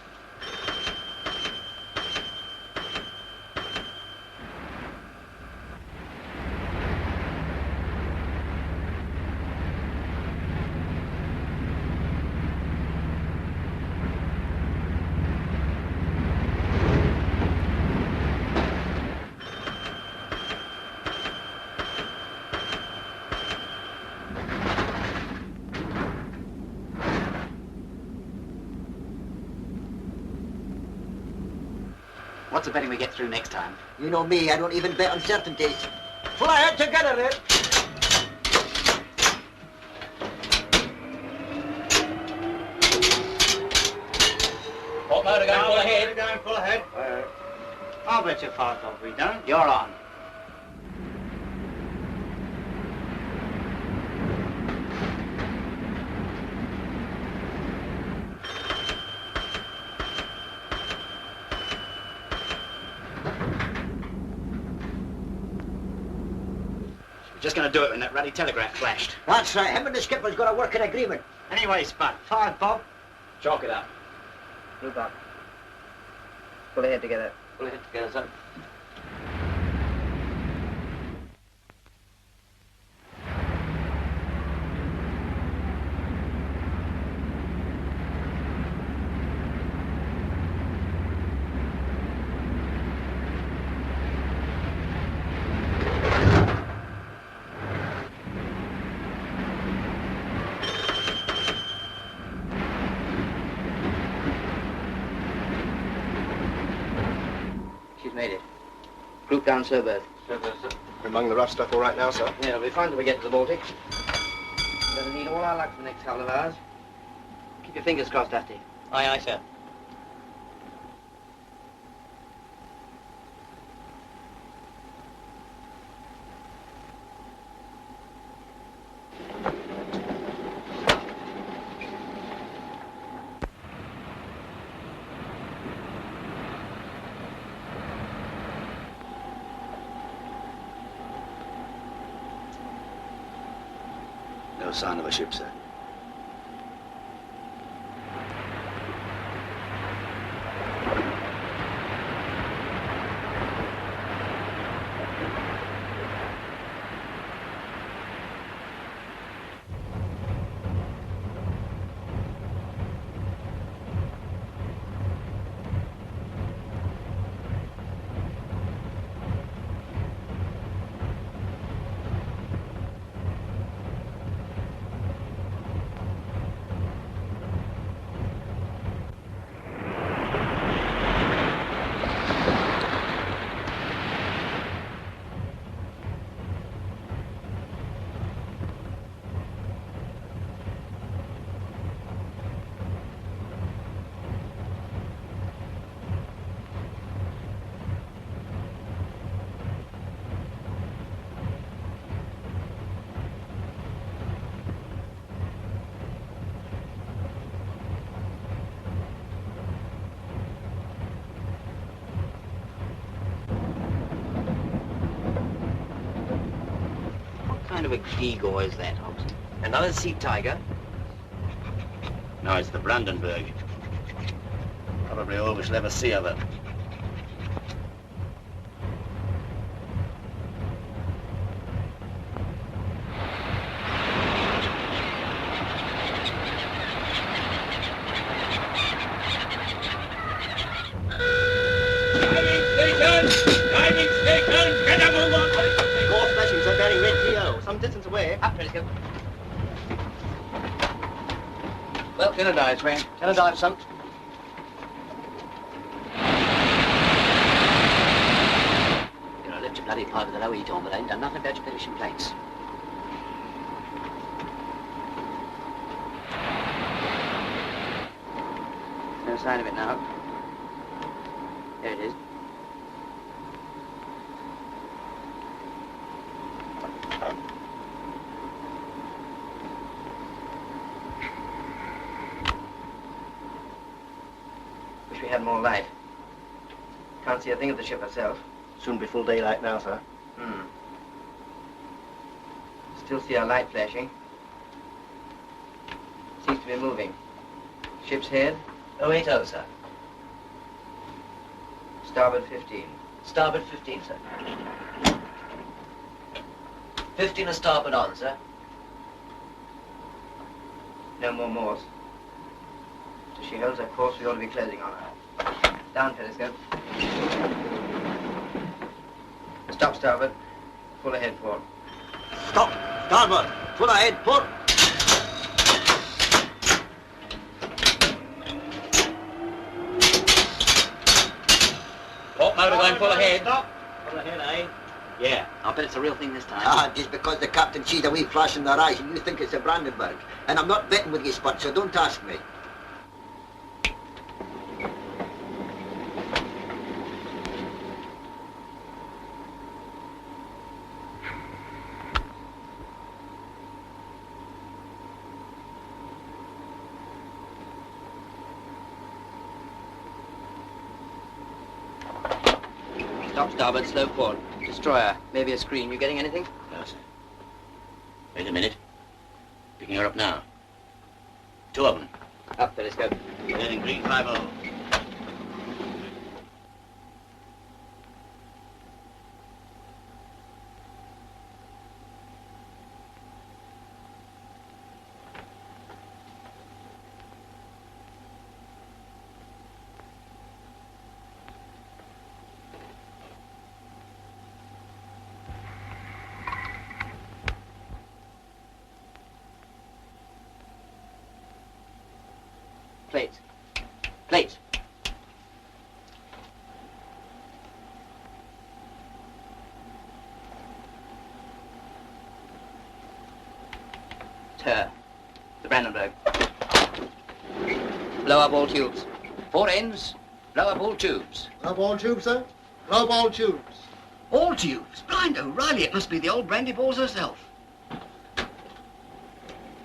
What's the betting we get through next time? You know me, I don't even bet on certainties. Full ahead together, then. What motor going full ahead? Going full ahead. I'll bet you 5 bob we don't. You're on. Just going to do it when that ruddy telegraph flashed. That's right. Him and the skipper's got a working agreement. Anyway, Spud, 5 bob. Chalk it up. Group up. Pull ahead together. Pull ahead together, sir. She's made it. Group down Cerberus. Among the rough stuff all right now, sir? Yeah, it'll be fine till we get to the Baltic. We're going to need all our luck for the next couple of hours. Keep your fingers crossed, Dusty. Aye, aye, sir. No sign of a ship, sir. What kind of a gewgaw is that, Hobbs? Another sea tiger? No, it's the Brandenburg. Probably all we shall ever see of it. some distance away. Up, Periscope. Well, Dinner dive, Swain. Dinner dive, son. You know, lift your bloody pipe with the low heat on, but I ain't done nothing about your finishing plates. No sign of it now. There it is. Wish we had more light. Can't see a thing of the ship herself. Soon be full daylight now, sir. Still see our light flashing. Seems to be moving. Ship's head? 080, sir. Starboard 15. Starboard 15, sir. 15 is starboard on, sir. No more Morse. If she holds her course, we ought to be closing on her. Down, Periscope. Stop starboard. Full ahead port. Stop! Starboard! Full ahead, port! Port motor going full ahead. Stop. Full ahead, eh? Yeah, I'll bet it's a real thing this time. Ah, just because the captain sees a wee flash in their eyes and you think it's a Brandenburg. And I'm not betting with you, Spot, so don't ask me. Stop starboard, slow port. Destroyer. Maybe a screen. You getting anything? No, sir. Wait a minute. Picking her up now. Two of them. Up, Periscope. Heading green 50. Plates. Plates. It's her. The Brandenburg. Blow up all tubes. Four ends, blow up all tubes. Blow up all tubes, sir? Blow up all tubes. All tubes? Blind O'Reilly, it must be the old brandy balls herself.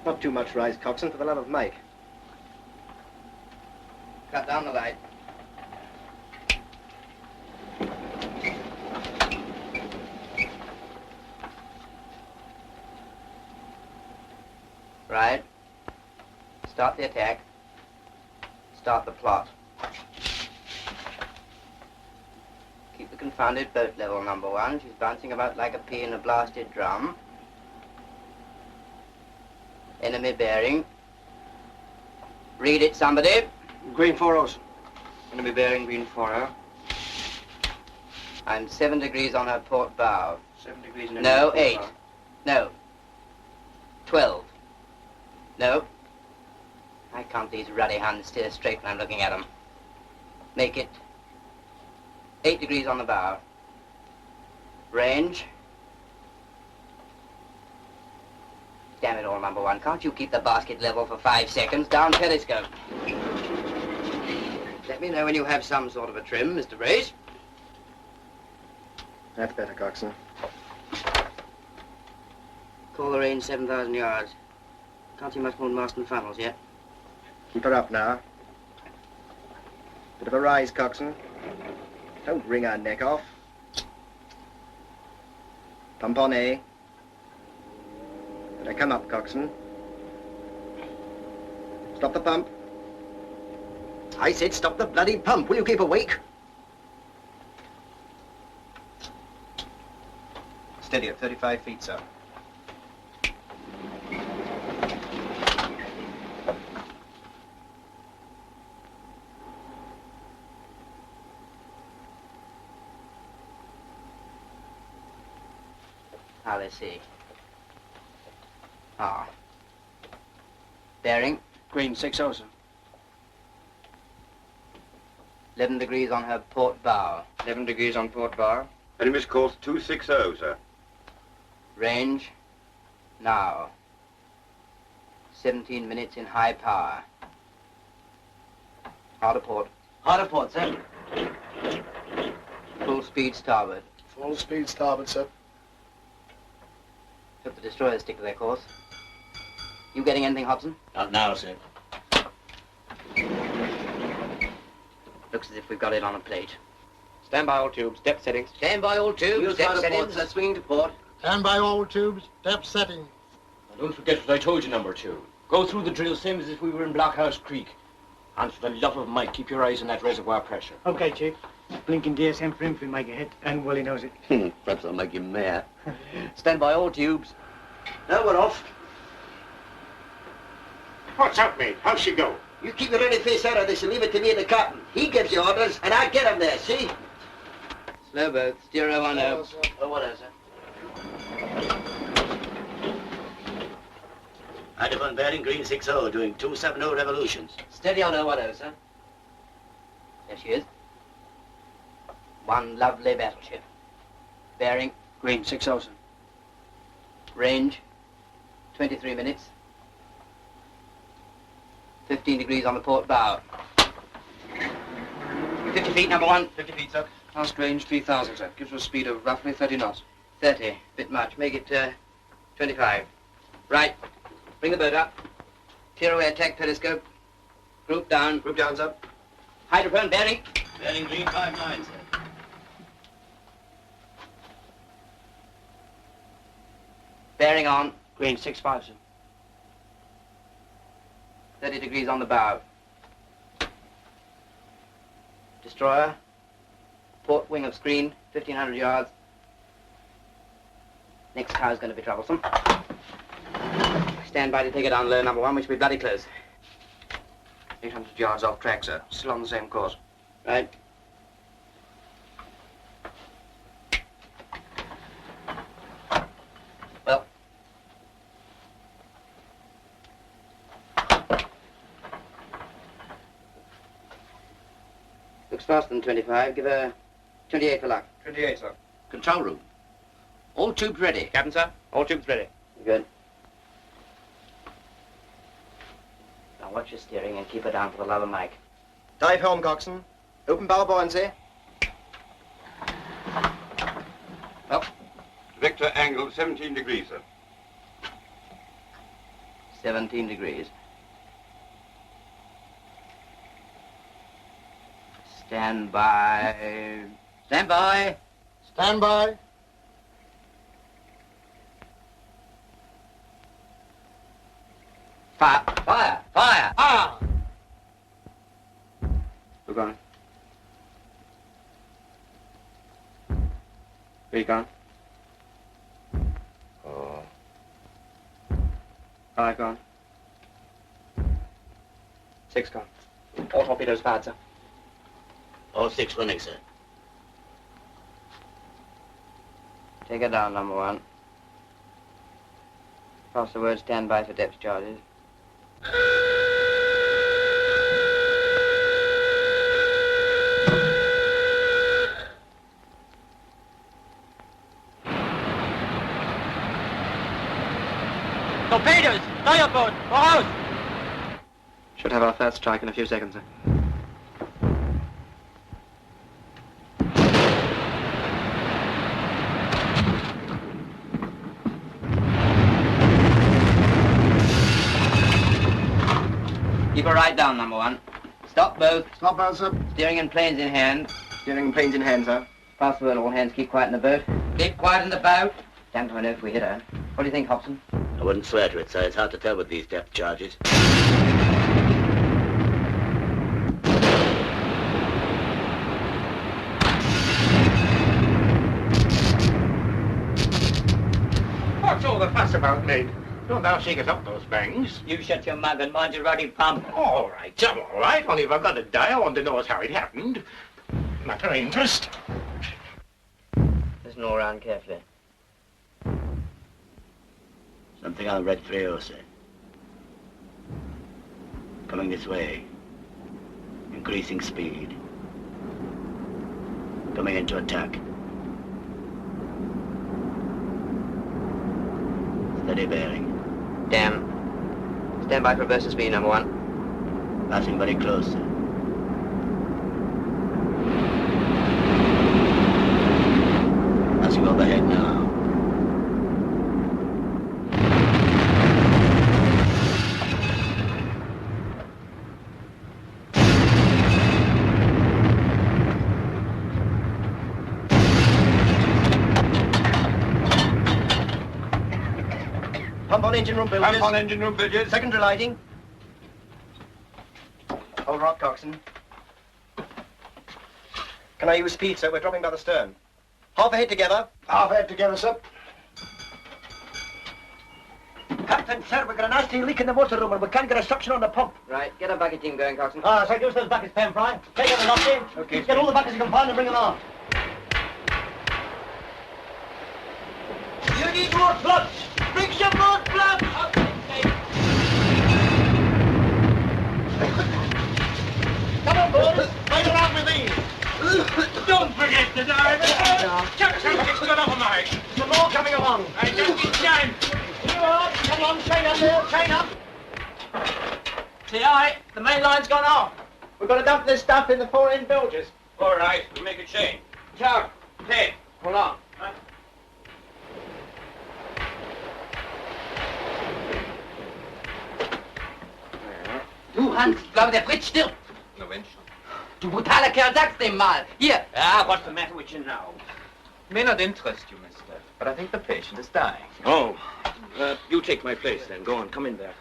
Not too much rise, coxswain, for the love of Mike. Cut down the light. Right. Start the attack. Start the plot. Keep the confounded boat level, number one. She's bouncing about like a pea in a blasted drum. Enemy bearing. Read it, somebody. Green 40. Enemy bearing green 40. I'm 7 degrees on her port bow. 7 degrees in No, 8. No. 12. No. I can't these ruddy hands steer straight when I'm looking at them. Make it 8 degrees on the bow. Range. Damn it all, number one. Can't you keep the basket level for 5 seconds? Down Periscope. Let me know when you have some sort of a trim, Mr. Brace. That's better, coxswain. Call the range 7,000 yards. Can't see much more than mast and funnels yet. Keep her up now. Bit of a rise, coxswain. Don't wring our neck off. Pump on A. Better come up, coxswain. Stop the pump. I said stop the bloody pump. Will you keep awake? Steady at 35 feet, sir. Now let's see. Ah. Bearing? Green 60, sir. 11 degrees on her port bow. 11 degrees on port bow. Enemy's course 260, sir. Range? Now. 17 minutes in high power. Hard a port. Hard a port, sir. Full speed starboard. Full speed starboard, sir. Hope the destroyers stick to their course. You getting anything, Hobson? Not now, sir. Looks as if we've got it on a plate. Stand by all tubes. Depth settings. Stand by all tubes. Wheels Depth hard a port, settings. sir. Swinging to port. Stand by all tubes. Depth setting. Don't forget what I told you, number 2. Go through the drill same as if we were in Blockhouse Creek. And for the love of Mike, keep your eyes on that reservoir pressure. Okay, Chief. Blinking DSM for infantry, make a hit, and Willie knows it. Perhaps I'll make you mayor. Stand by all tubes. Now we're off. What's up, mate? How's she go? You keep your early face out of this and leave it to me and the captain. He gives you orders, and I get 'em there, see? Slow boat. Steer 010. Oh, what is it? Idefon bearing green 60, doing 270 revolutions. Steady on 010, sir. There she is. One lovely battleship. Bearing? Green 60, sir. Range? 23 minutes. 15 degrees on the port bow. 50 feet, number 1. 50 feet, sir. Last range 3,000, sir. Gives us a speed of roughly 30 knots. 30. Bit much. Make it 25. Right. Bring the boat up. Clear away attack periscope. Group down. Group down, sir. Hydrophone bearing. Bearing green 59, sir. Bearing on. Green 65, sir. 30 degrees on the bow. Destroyer. Port wing of screen. 1,500 yards. Next cow's going to be troublesome. Stand by to take it down low, number 1. We should be bloody close. 800 yards off track, sir. Still on the same course. Right. Well. Looks faster than 25. Give her 28 for luck. 28, sir. Control room. All tubes ready. Captain, sir. All tubes ready. Good. Now watch your steering and keep her down for the love of Mike. Dive home, coxswain. Open bow buoyancy. Well. Victor angle 17 degrees, sir. 17 degrees. Stand by. Stand by. Stand by. Fire. Fire. Fire. Ah! We're gone. Three gone. Oh. 5 gone. 6 gone. All torpedoes fired, sir. All 6 running, sir. Take her down, number 1. Pass the word stand by for depth charges. Torpedoes! Dive boat! Or out! Should have our first strike in a few seconds, sir. Keep her right down, number 1. Stop both. Stop both, sir. Steering and planes in hand. Steering and planes in hand, sir. Pass the word, all hands. Keep quiet in the boat. Keep quiet in the boat. Damned if I know if we hit her. What do you think, Hobson? I wouldn't swear to it, sir. It's hard to tell with these depth charges. What's all the fuss about, mate? Don't thou shake us up those bangs. You shut your mouth and mind your ruddy pump. All right, I'm all right. Only if I've got to die, I want to know how it happened. Matter of interest. Listen all round carefully. Something on Red Furiosa. Coming this way. Increasing speed. Coming into attack. Steady bearing. Damn. Stand by for burst of speed, number 1. Passing very close, sir. Passing overhead now. Pump on engine room bilges. Pump on engine room bilges. Secondary lighting. Hold rock, coxswain. Can I use speed, sir? We're dropping by the stern. Half ahead together. Half head together, sir. Captain, sir, we've got a nasty leak in the motor room and we can't get a suction on the pump. Right, get a bucket team going, Coxswain. So use those buckets, Penfry. Take out the lofty. Okay, Get all the buckets you can find and bring them on. You need more plugs. Bring some more plugs. Come on, boys. Right around with these. Don't forget the diver. Chuck something's got off of mine. Some more coming along. I just in time. You are. Come on, chain up there. Chain up. See, all right, the main line's gone off. We've got to dump this stuff in the fore-end bilges. All right, we'll make a chain. Chuck, Ted, hold on. Huh? Du, Hans, ich glaube, der Fritz stirbt. Na Mensch. Du brutaler Kerl, sag's dem mal. Hier. Ah, what's the matter with you now? May not interest you, mister, but I think the patient is dying. Oh. You take my place then. Go on, come in there.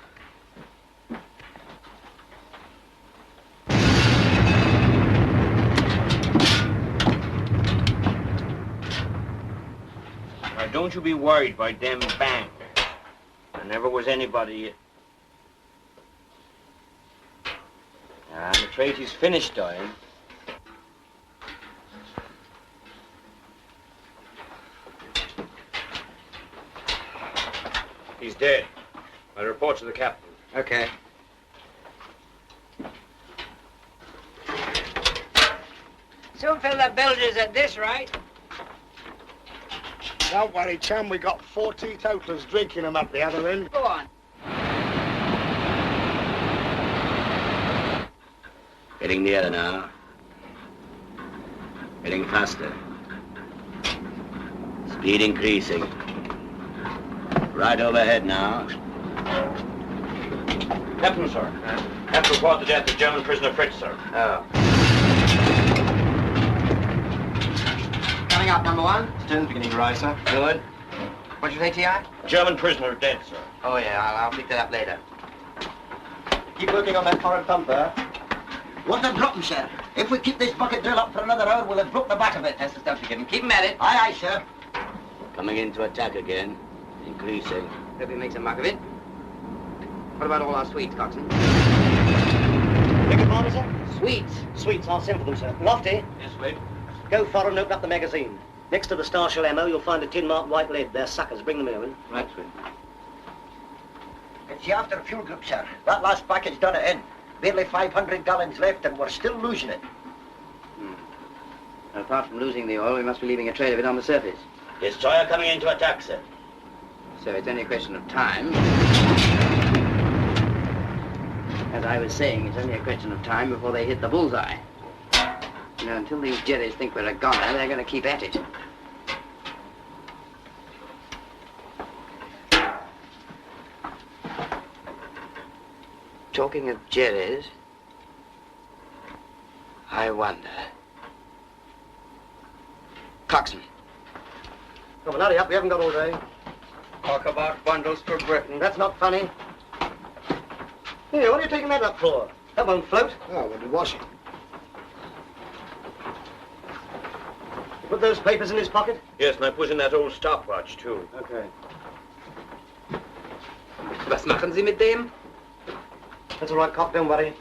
Now, don't you be worried by them bang. There never was anybody... I'm afraid he's finished dying. He's dead. I report to the captain. Okay. Soon fill the bilges at this rate. Don't worry, chum. We got 4 teetotalers drinking them up the other end. Go on. Getting nearer now. Getting faster. Speed increasing. Right overhead now. Captain, sir. Have to report the death of German prisoner Fritz, sir. Oh. Coming up, number 1. Stern's beginning to rise, sir. Good. What'd you say, T.I.? German prisoner dead, sir. Oh, yeah, I'll pick that up later. Keep working on that forward pump there. What a drop, sir. If we keep this bucket drill up for another hour, we'll have broke the back of it. That's the stuff to give him. Keep him at it. Aye, aye, sir. Coming into attack again. Increasing. Hope he makes a muck of it. What about all our sweets, Coxswain? Beg your pardon, sir? Sweets. Sweets, I'll send for them, sir. Lofty, Yes, wait. go forward and open up the magazine. Next to the Star Shell ammo, you'll find a tin marked white lid. They're suckers. Bring them in, Owen. Right, sweet. It's the after fuel group, sir. That last package done it in. Barely 500 gallons left, and we're still losing it. Apart from losing the oil, we must be leaving a trail of it on the surface. Destroyer coming into attack, sir. So it's only a question of time. As I was saying, it's only a question of time before they hit the bullseye. You know, until these Jerrys think we're a goner, they're going to keep at it. Talking of Jerrys, I wonder. Coxswain. Come on, hurry up. We haven't got all day. Talk about bundles for Britain. That's not funny. Here, what are you taking that up for? That won't float. Oh, we'll be washing. Put those papers in his pocket? Yes, and I put in that old stopwatch, too. Okay. Was machen Sie mit dem? That's all right, Cock. Don't worry.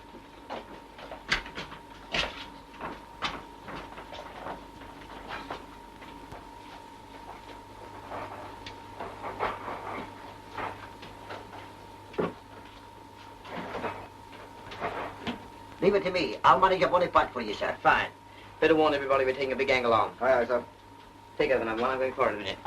Leave it to me. I'll manage a bonnet part for you, sir. Fine. Better warn everybody we're taking a big angle on. Aye, aye, sir. Take over, number one. I'm going forward in a minute.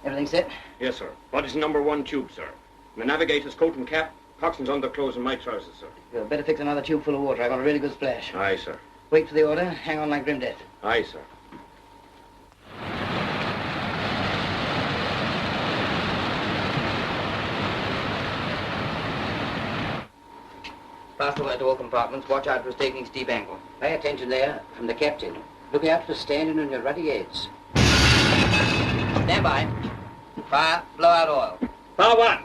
Everything set? Yes, sir. What is number 1 tube, sir? The navigator's coat and cap, coxswain's underclothes and my trousers, sir. Good. Better fix another tube full of water. I want a really good splash. Aye, sir. Wait for the order. Hang on like grim death. Aye, sir. Pass the word to all compartments. Watch out for us taking steep angle. Pay attention there, from the captain. Look out for standing on your ruddy heads. Stand by. Fire. Blow out oil. Bar 1.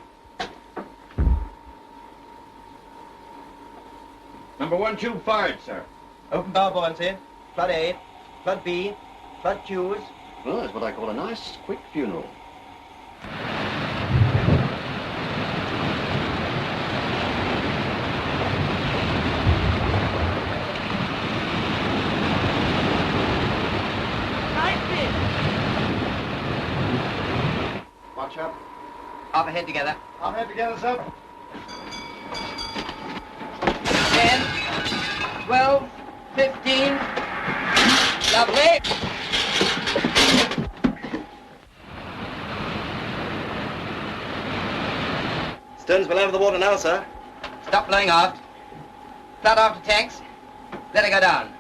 Number 1 tube fired, sir. Open bow buoyancy. Flood A, flood B, flood Q's. Well, that's what I call a nice, quick funeral. Watch up. Half ahead together. Half head together, sir. 10, 12, 15. Lovely. Stern's well over the water now, sir. Stop blowing aft. Flood after tanks. Let her go down.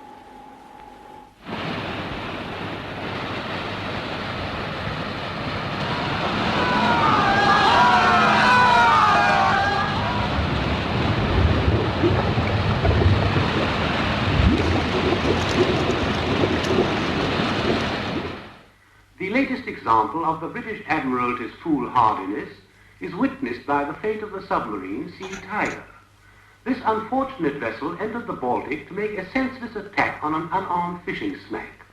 The latest example of the British Admiralty's foolhardiness is witnessed by the fate of the submarine Sea Tiger. This unfortunate vessel entered the Baltic to make a senseless attack on an unarmed fishing smack.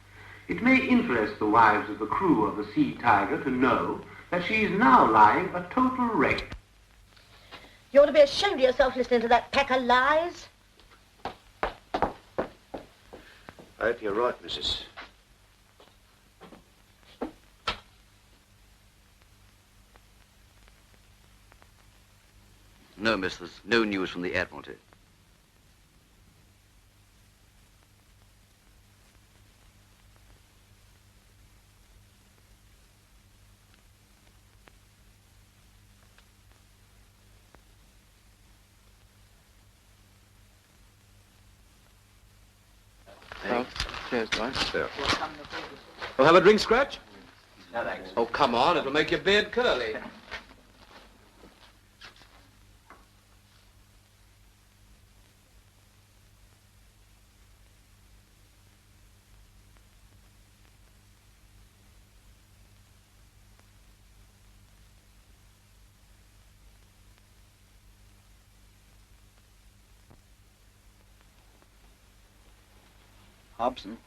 It may interest the wives of the crew of the Sea Tiger to know that she is now lying a total wreck. You ought to be ashamed of yourself listening to that pack of lies. I hope you're right, Mrs. No, miss, there's no news from the Admiralty. Cheers, guys. There. We'll have a drink, Scratch? No, thanks. Oh, come on. It'll make your beard curly. Hobson,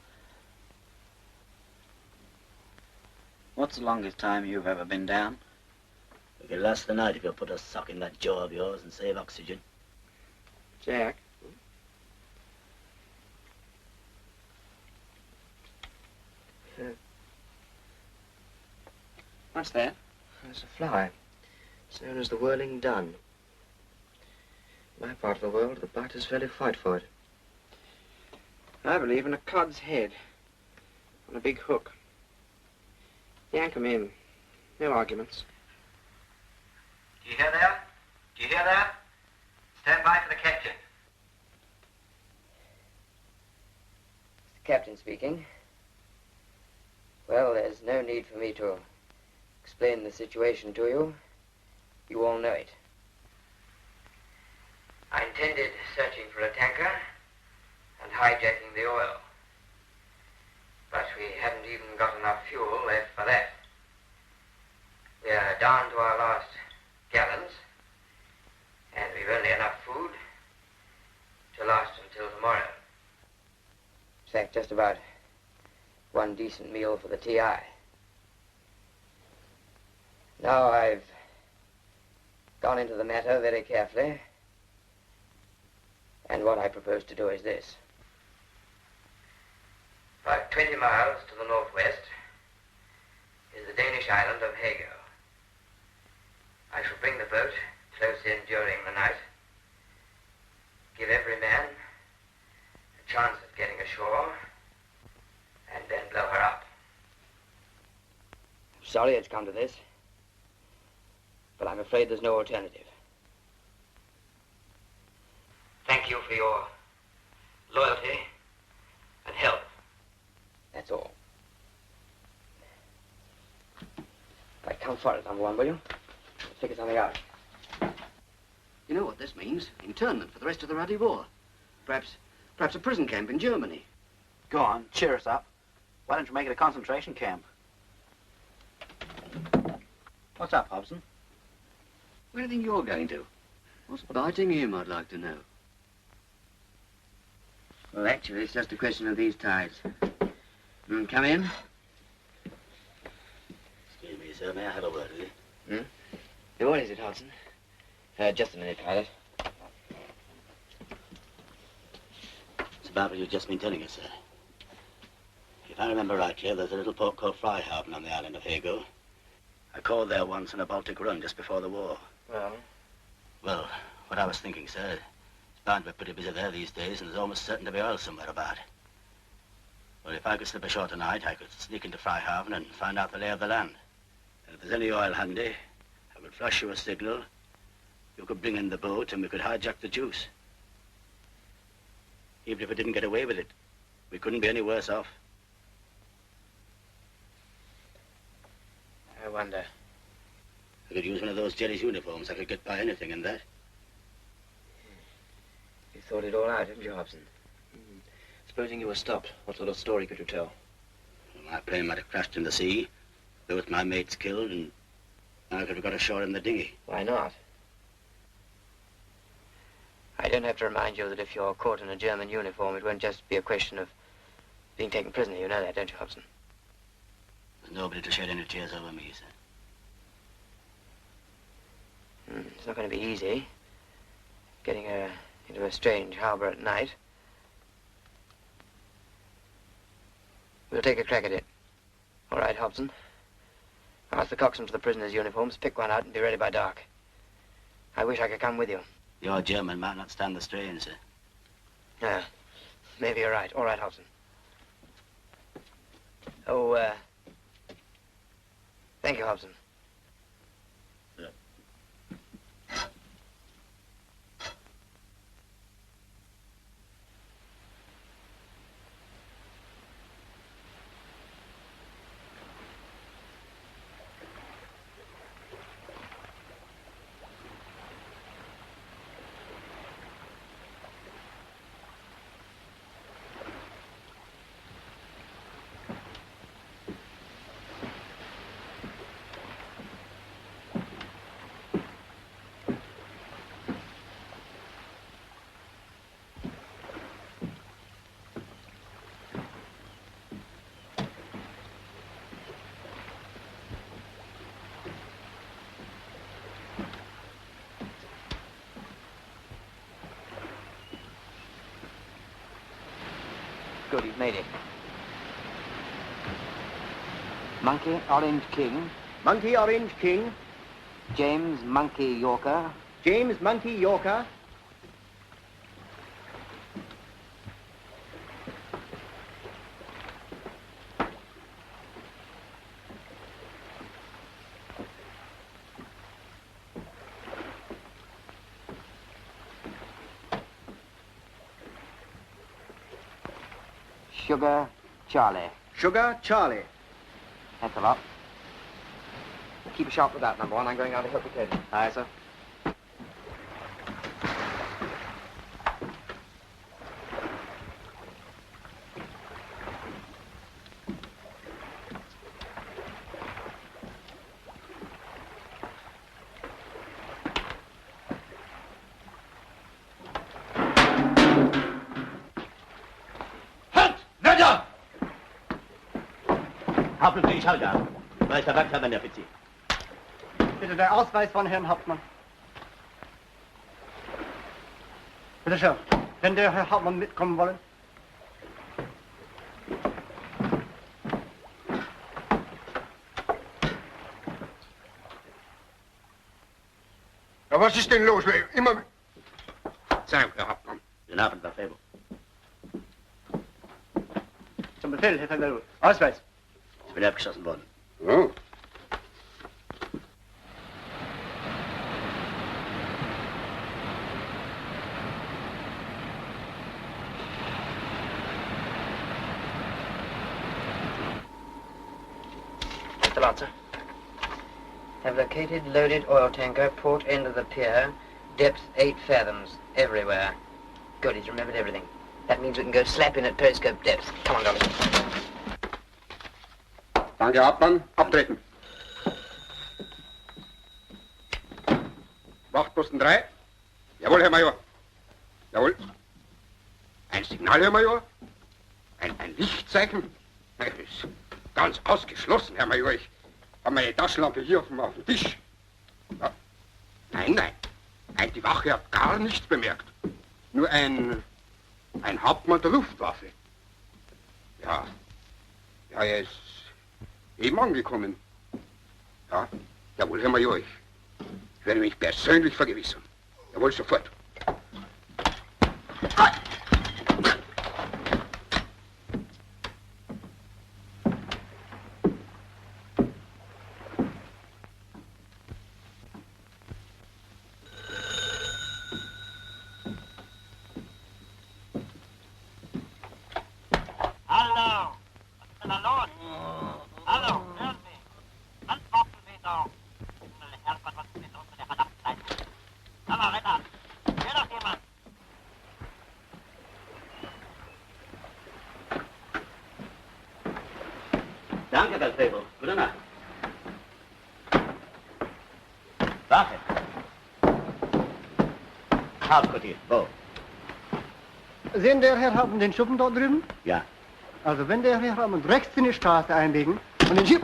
what's the longest time you've ever been down? We could last the night if you put a sock in that jaw of yours and save oxygen. Jack. What's that? It's a fly. It's known as the whirling dun. In my part of the world, the biters fairly fight for it. I believe in a cod's head on a big hook. Yank 'em in. No arguments. Do you hear that? Do you hear that? Stand by for the captain. It's the captain speaking. Well, there's no need for me to explain the situation to you. You all know it. I intended searching for a tanker and hijacking the oil. But we haven't even got enough fuel left for that. We are down to our last gallons, and we've only enough food to last until tomorrow. In fact, just about one decent meal for the TI. Now I've gone into the matter very carefully, and what I propose to do is this. About 20 miles to the northwest is the Danish island of Hago. I shall bring the boat close in during the night, give every man a chance of getting ashore, and then blow her up. Sorry it's come to this, but I'm afraid there's no alternative. Thank you for your loyalty and help. That's all. Right, come for it, number one, will you? Figure something out. You know what this means? Internment for the rest of the Ruddy War. Perhaps a prison camp in Germany. Go on, cheer us up. Why don't you make it a concentration camp? What's up, Hobson? Where do you think you're going to? What's biting him, I'd like to know. Well, actually, it's just a question of these tides. Come in. Excuse me, sir. May I have a word with you? What is it, Hobson? Just a minute, pilot. It's about what you've just been telling us, sir. If I remember rightly, there's a little port called Freihaven on the island of Hago. I called there once on a Baltic run just before the war. Well? Well, what I was thinking, sir, it's bound to be pretty busy there these days, and there's almost certain to be oil somewhere about. Well, if I could slip ashore tonight, I could sneak into Freihaven and find out the lay of the land. And if there's any oil handy, I could flash you a signal. You could bring in the boat, and we could hijack the juice. Even if we didn't get away with it, we couldn't be any worse off. I wonder. I could use one of those Jerry's uniforms. I could get by anything in that. You thought it all out, didn't you, Hobson? Supposing you were stopped, what sort of story could you tell? Well, my plane might have crashed in the sea, both my mates killed, and I could have got ashore in the dinghy. Why not? I don't have to remind you that if you're caught in a German uniform, it won't just be a question of being taken prisoner. You know that, don't you, Hobson? There's nobody to shed any tears over me, sir. It's not going to be easy, getting into a strange harbor at night. We'll take a crack at it. All right, Hobson. Ask the coxswain for the prisoners' uniforms, pick one out, and be ready by dark. I wish I could come with you. Your German might not stand the strain, sir. Yeah, maybe you're right. All right, Hobson. Oh, thank you, Hobson. Good, you've made it. Monkey Orange King. Monkey Orange King. James Monkey Yorker. James Monkey Yorker. Sugar Charlie. Sugar Charlie. That's a lot. Keep a sharp lookout, number one. I'm going out to help you, Teddy. Aye, sir. Hauptmann Schalger. Meister Wachthaber, Offizier. Bitte der Ausweis von Herrn Hauptmann. Bitte schön. Wenn der Herr Hauptmann mitkommen wollen. was ist denn los? Immer... Verzeihung, Herr Hauptmann. Guten Abend, Lefebvre. Zum Befehl, Herr Verwell. Ausweis. Ich bin abgeschossen worden. Oh. Mr. Lancer. Have located loaded oil tanker, port end of the pier, depth 8 fathoms, everywhere. Good, he's remembered everything. That means we can go slap in at periscope depth. Come on, Dolly. Danke, Hauptmann. Abtreten. Wachtposten 3. Jawohl, Herr Major. Jawohl. Ein Signal, Herr Major. Ein Lichtzeichen. Das ist ganz ausgeschlossen, Herr Major. Ich habe meine Taschenlampe hier auf dem Tisch. Ja. Nein. Die Wache hat gar nichts bemerkt. Nur ein Hauptmann der Luftwaffe. Ja, er ist eben angekommen. Ja, jawohl, Herr Major, ich werde mich persönlich vergewissern. Jawohl, sofort. Hallo! Was ist denn da los? Hallo, hören Sie? Antworten Sie doch! Herrgott, was ist denn los mit der verdammten Leitung? Sag mal, Wetter! Hör doch jemand! Danke, Lefebvre. Gute Nacht. Wache. Hauptquartier. Wo? Sehen der Herr Hauptmann den Schuppen dort drüben? Ja. Also wenn der Herr Hauptmann rechts in die Straße einbiegen und den Schiff...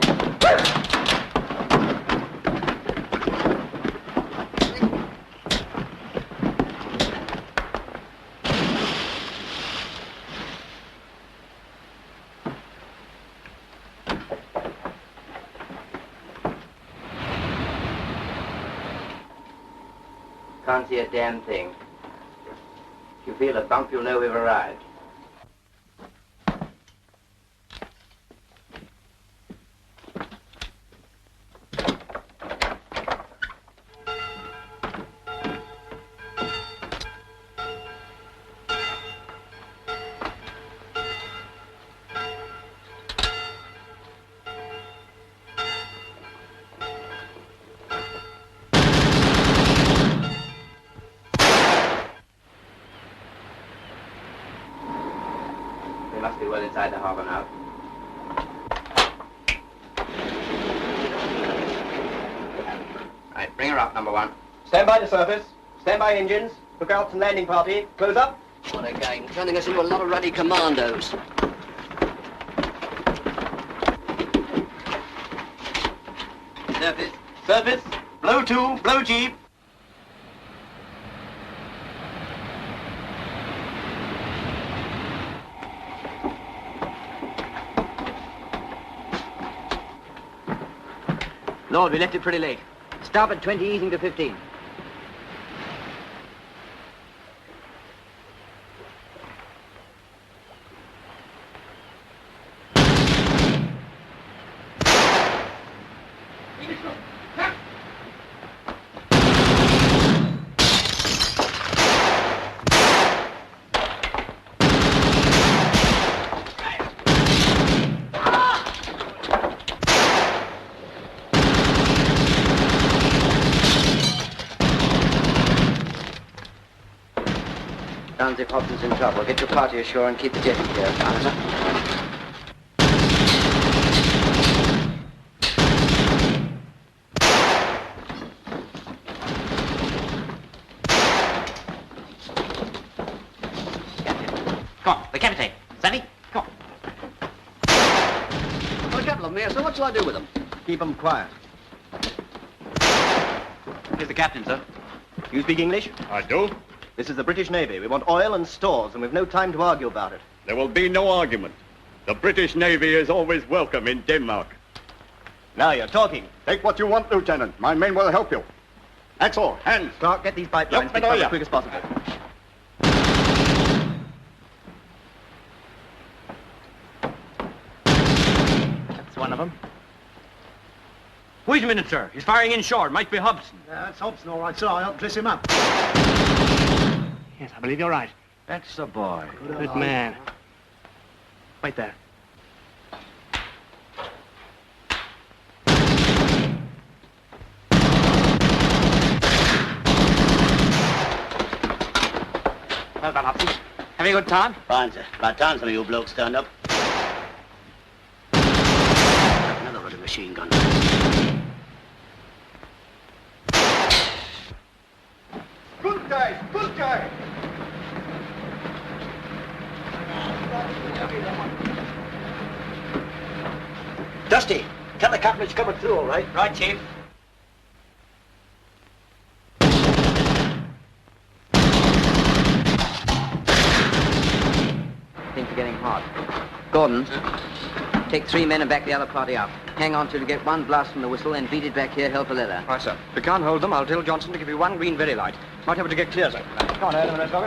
Can't see a damn thing. If you feel a bump, you'll know we've arrived. We must be well inside the harbor now. Right, bring her up, number 1. Stand by the surface. Stand by engines. Lookouts and landing party. Close up. What a game. Turning us into a lot of ruddy commandos. Surface. Surface. Blow 2. Blow jeep. Lord, we left it pretty late. Stop at 20 easing to 15. Sounds if Hobson's in trouble. Get your party ashore and keep the jetty clear, Officer. Come on, the captain. Sonny, come on. Got a couple of them here, so what shall I do with them? Keep them quiet. Here's the captain, sir. You speak English? I do. This is the British Navy. We want oil and stores, and we've no time to argue about it. There will be no argument. The British Navy is always welcome in Denmark. Now you're talking. Take what you want, Lieutenant. My men will help you. That's all. Hands. Clark, get these pipe lines fixed up as quick as possible. That's one of them. Wait a minute, sir. He's firing inshore. Might be Hobson. That's Hobson, all right, sir. I'll help dress him up. Yes, I believe you're right. That's the boy. Good man. Wait there. Well done, Hobson. Having a good time? Fine, sir. About time some of you blokes turned up. Another ruddy machine gun. Good guys, good guys. Dusty, tell the captain it's coming through, all right? Right, Chief. Things are getting hot. Gordon, take 3 men and back the other party up. Hang on till you get one blast from the whistle, then beat it back here, hell for leather. Right, sir. If we can't hold them, I'll tell Johnson to give you one green very light. Might have to get clear, sir. Come on, Adam, let's go.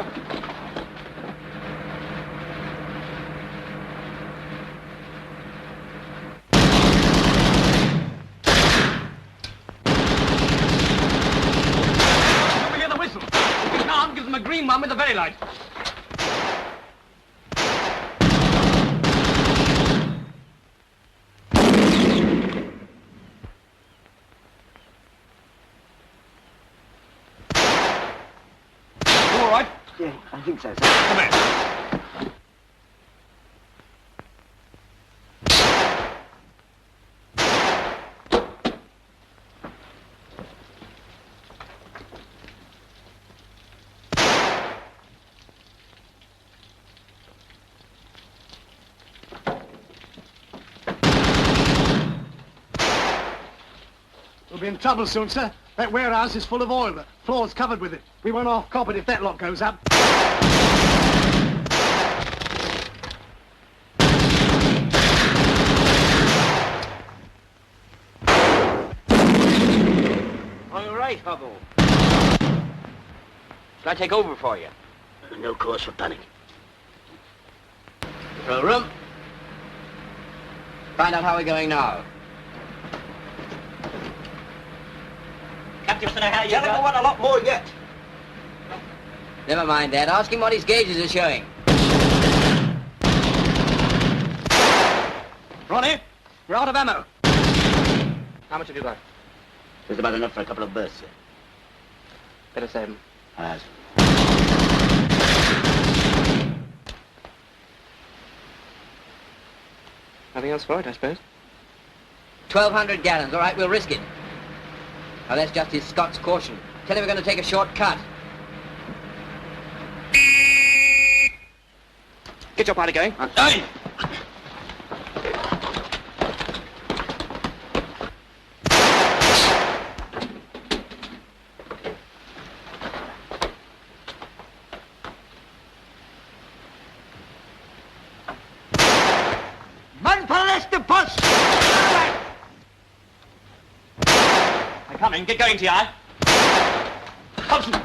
Over here, the whistle. If you can't, give them a green one with the very light. Yeah, I think so, sir. Come in. We'll be in trouble soon, sir. That warehouse is full of oil. The floor's covered with it. We won't half-cop it if that lot goes up. All right, Hubble. Shall I take over for you? No cause for panic. Control room. Find out how we're going now. Captain wants to know how you Tell him we want a lot more yet. Never mind that. Ask him what his gauges are showing. Ronnie, we're out of ammo. How much have you got? There's about enough for a couple of bursts, sir. Better save them. As. Nothing else for it, I suppose? 1,200 gallons. All right, we'll risk it. Now, that's just his Scots caution. Tell him we're going to take a short cut. Get your party going. Aye. Man for the post! I'm coming. Get going, T.I. Hobson!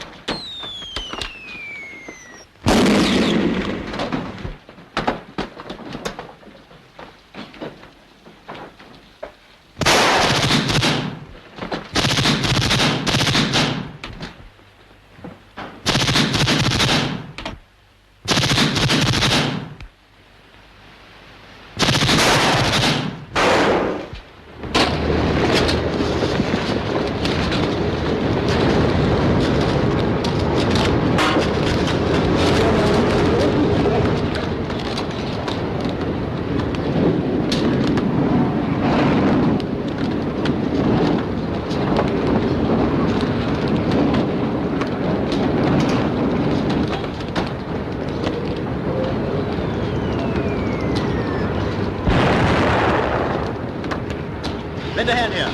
Lend a hand here.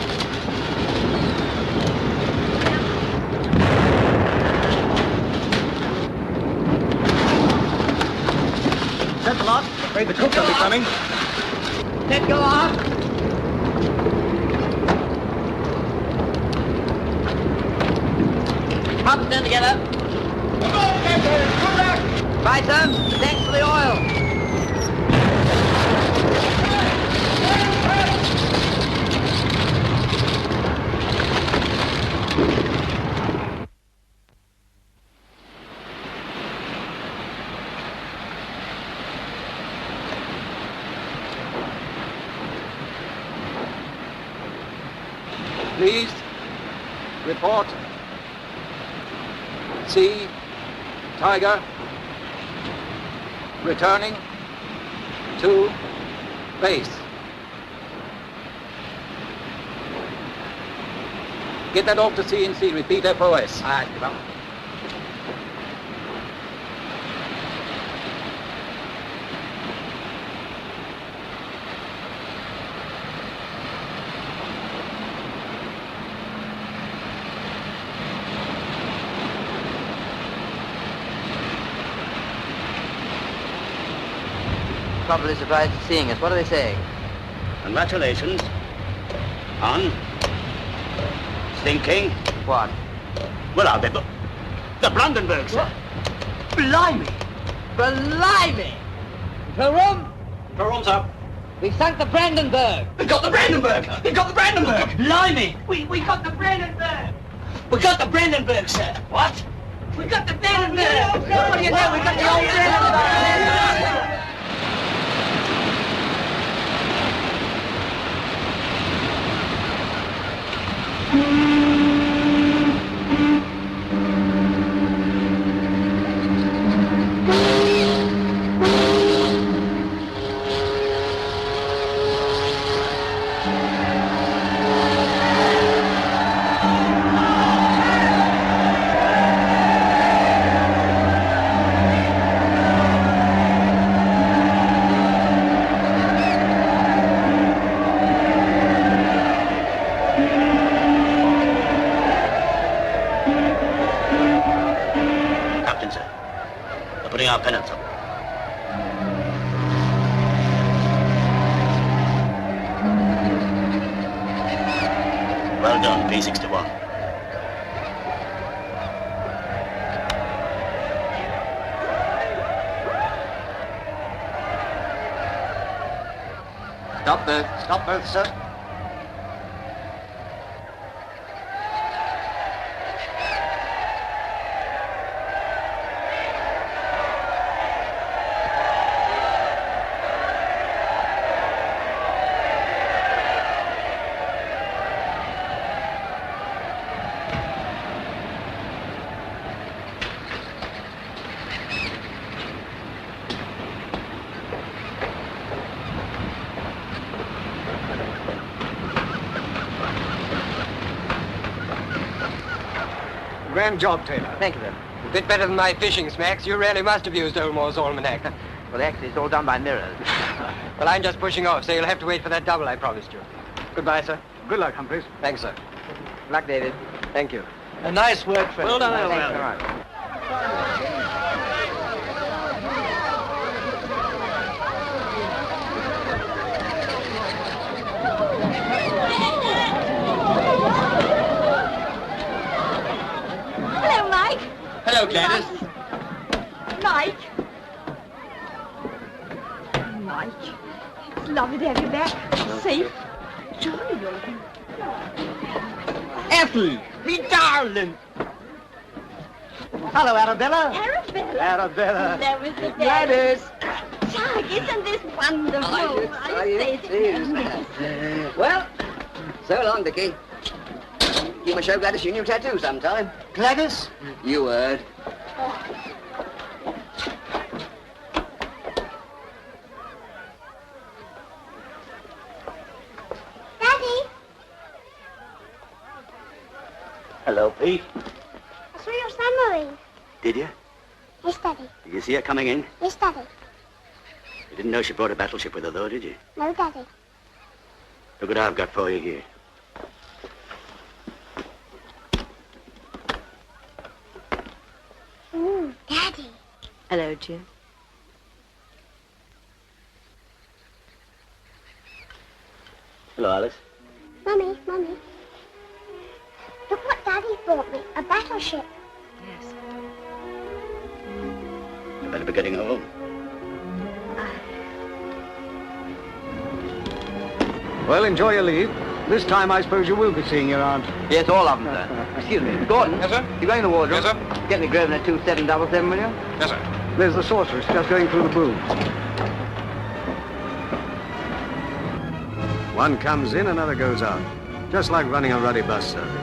Set the lot. Afraid the cook will be coming. Let go off. Up, stand together. Come on, Captain! Good luck! Right, sir. Thanks for the oil. Please, report. Sea, Tiger, returning to base. Get that off to CNC, repeat FOS. All right, Captain. Probably surprised at seeing us. What are they saying? Congratulations on thinking. What? Well, I'll be the Brandenburg, sir. Blimey! Blimey! Perrum! Perrum's up. We've sunk the Brandenburg! We got the Brandenburg! We got the Brandenburg! Blimey! We got the Brandenburg! We got the Brandenburg, sir. What? We got the Brandenburg! What do you know? We got the old Brandenburg! Captain, sir. We're putting our pennants up. Well done, P61. Stop both. Stop both, sir. Grand job, Taylor. Thank you, then. A bit better than my fishing smacks. You really must have used Olmore's almanac. Well, actually, it's all done by mirrors. Well, I'm just pushing off, so you'll have to wait for that double I promised you. Goodbye, sir. Good luck, Humphreys. Thanks, sir. Luck, David. Thank you. A nice work, friend. Well done, Thanks Elmer. very much. Hello, Mike. Hello, Gladys. Mike. Mike. It's lovely to have you back. Safe. Jolly, you're Ethel, me darling. Hello, Arabella. Arabella. Arabella. There was the Gladys. Jack, isn't this wonderful? I say Well, so long, Dickie. You must show Gladys your new tattoo sometime. Gladys? You heard. Daddy, Hello, Pete. I saw your submarine. Did you? Yes, Daddy. Did you see her coming in? Yes, Daddy. You didn't know she brought a battleship with her, though, did you? No, Daddy. Look what I've got for you here. Daddy. Hello, Jim. Hello, Alice. Mummy. Look what Daddy brought me. A battleship. Yes. You better be getting home. Well, enjoy your leave. This time I suppose you will be seeing your aunt. Yes, all of them, sir. Excuse me. Gordon. Yes, sir? You going in the wardrobe? Yes, sir. Get me Grosvenor 2777, will you? Yes, sir. There's the sorceress just going through the booths. One comes in, another goes out. Just like running a ruddy bus service.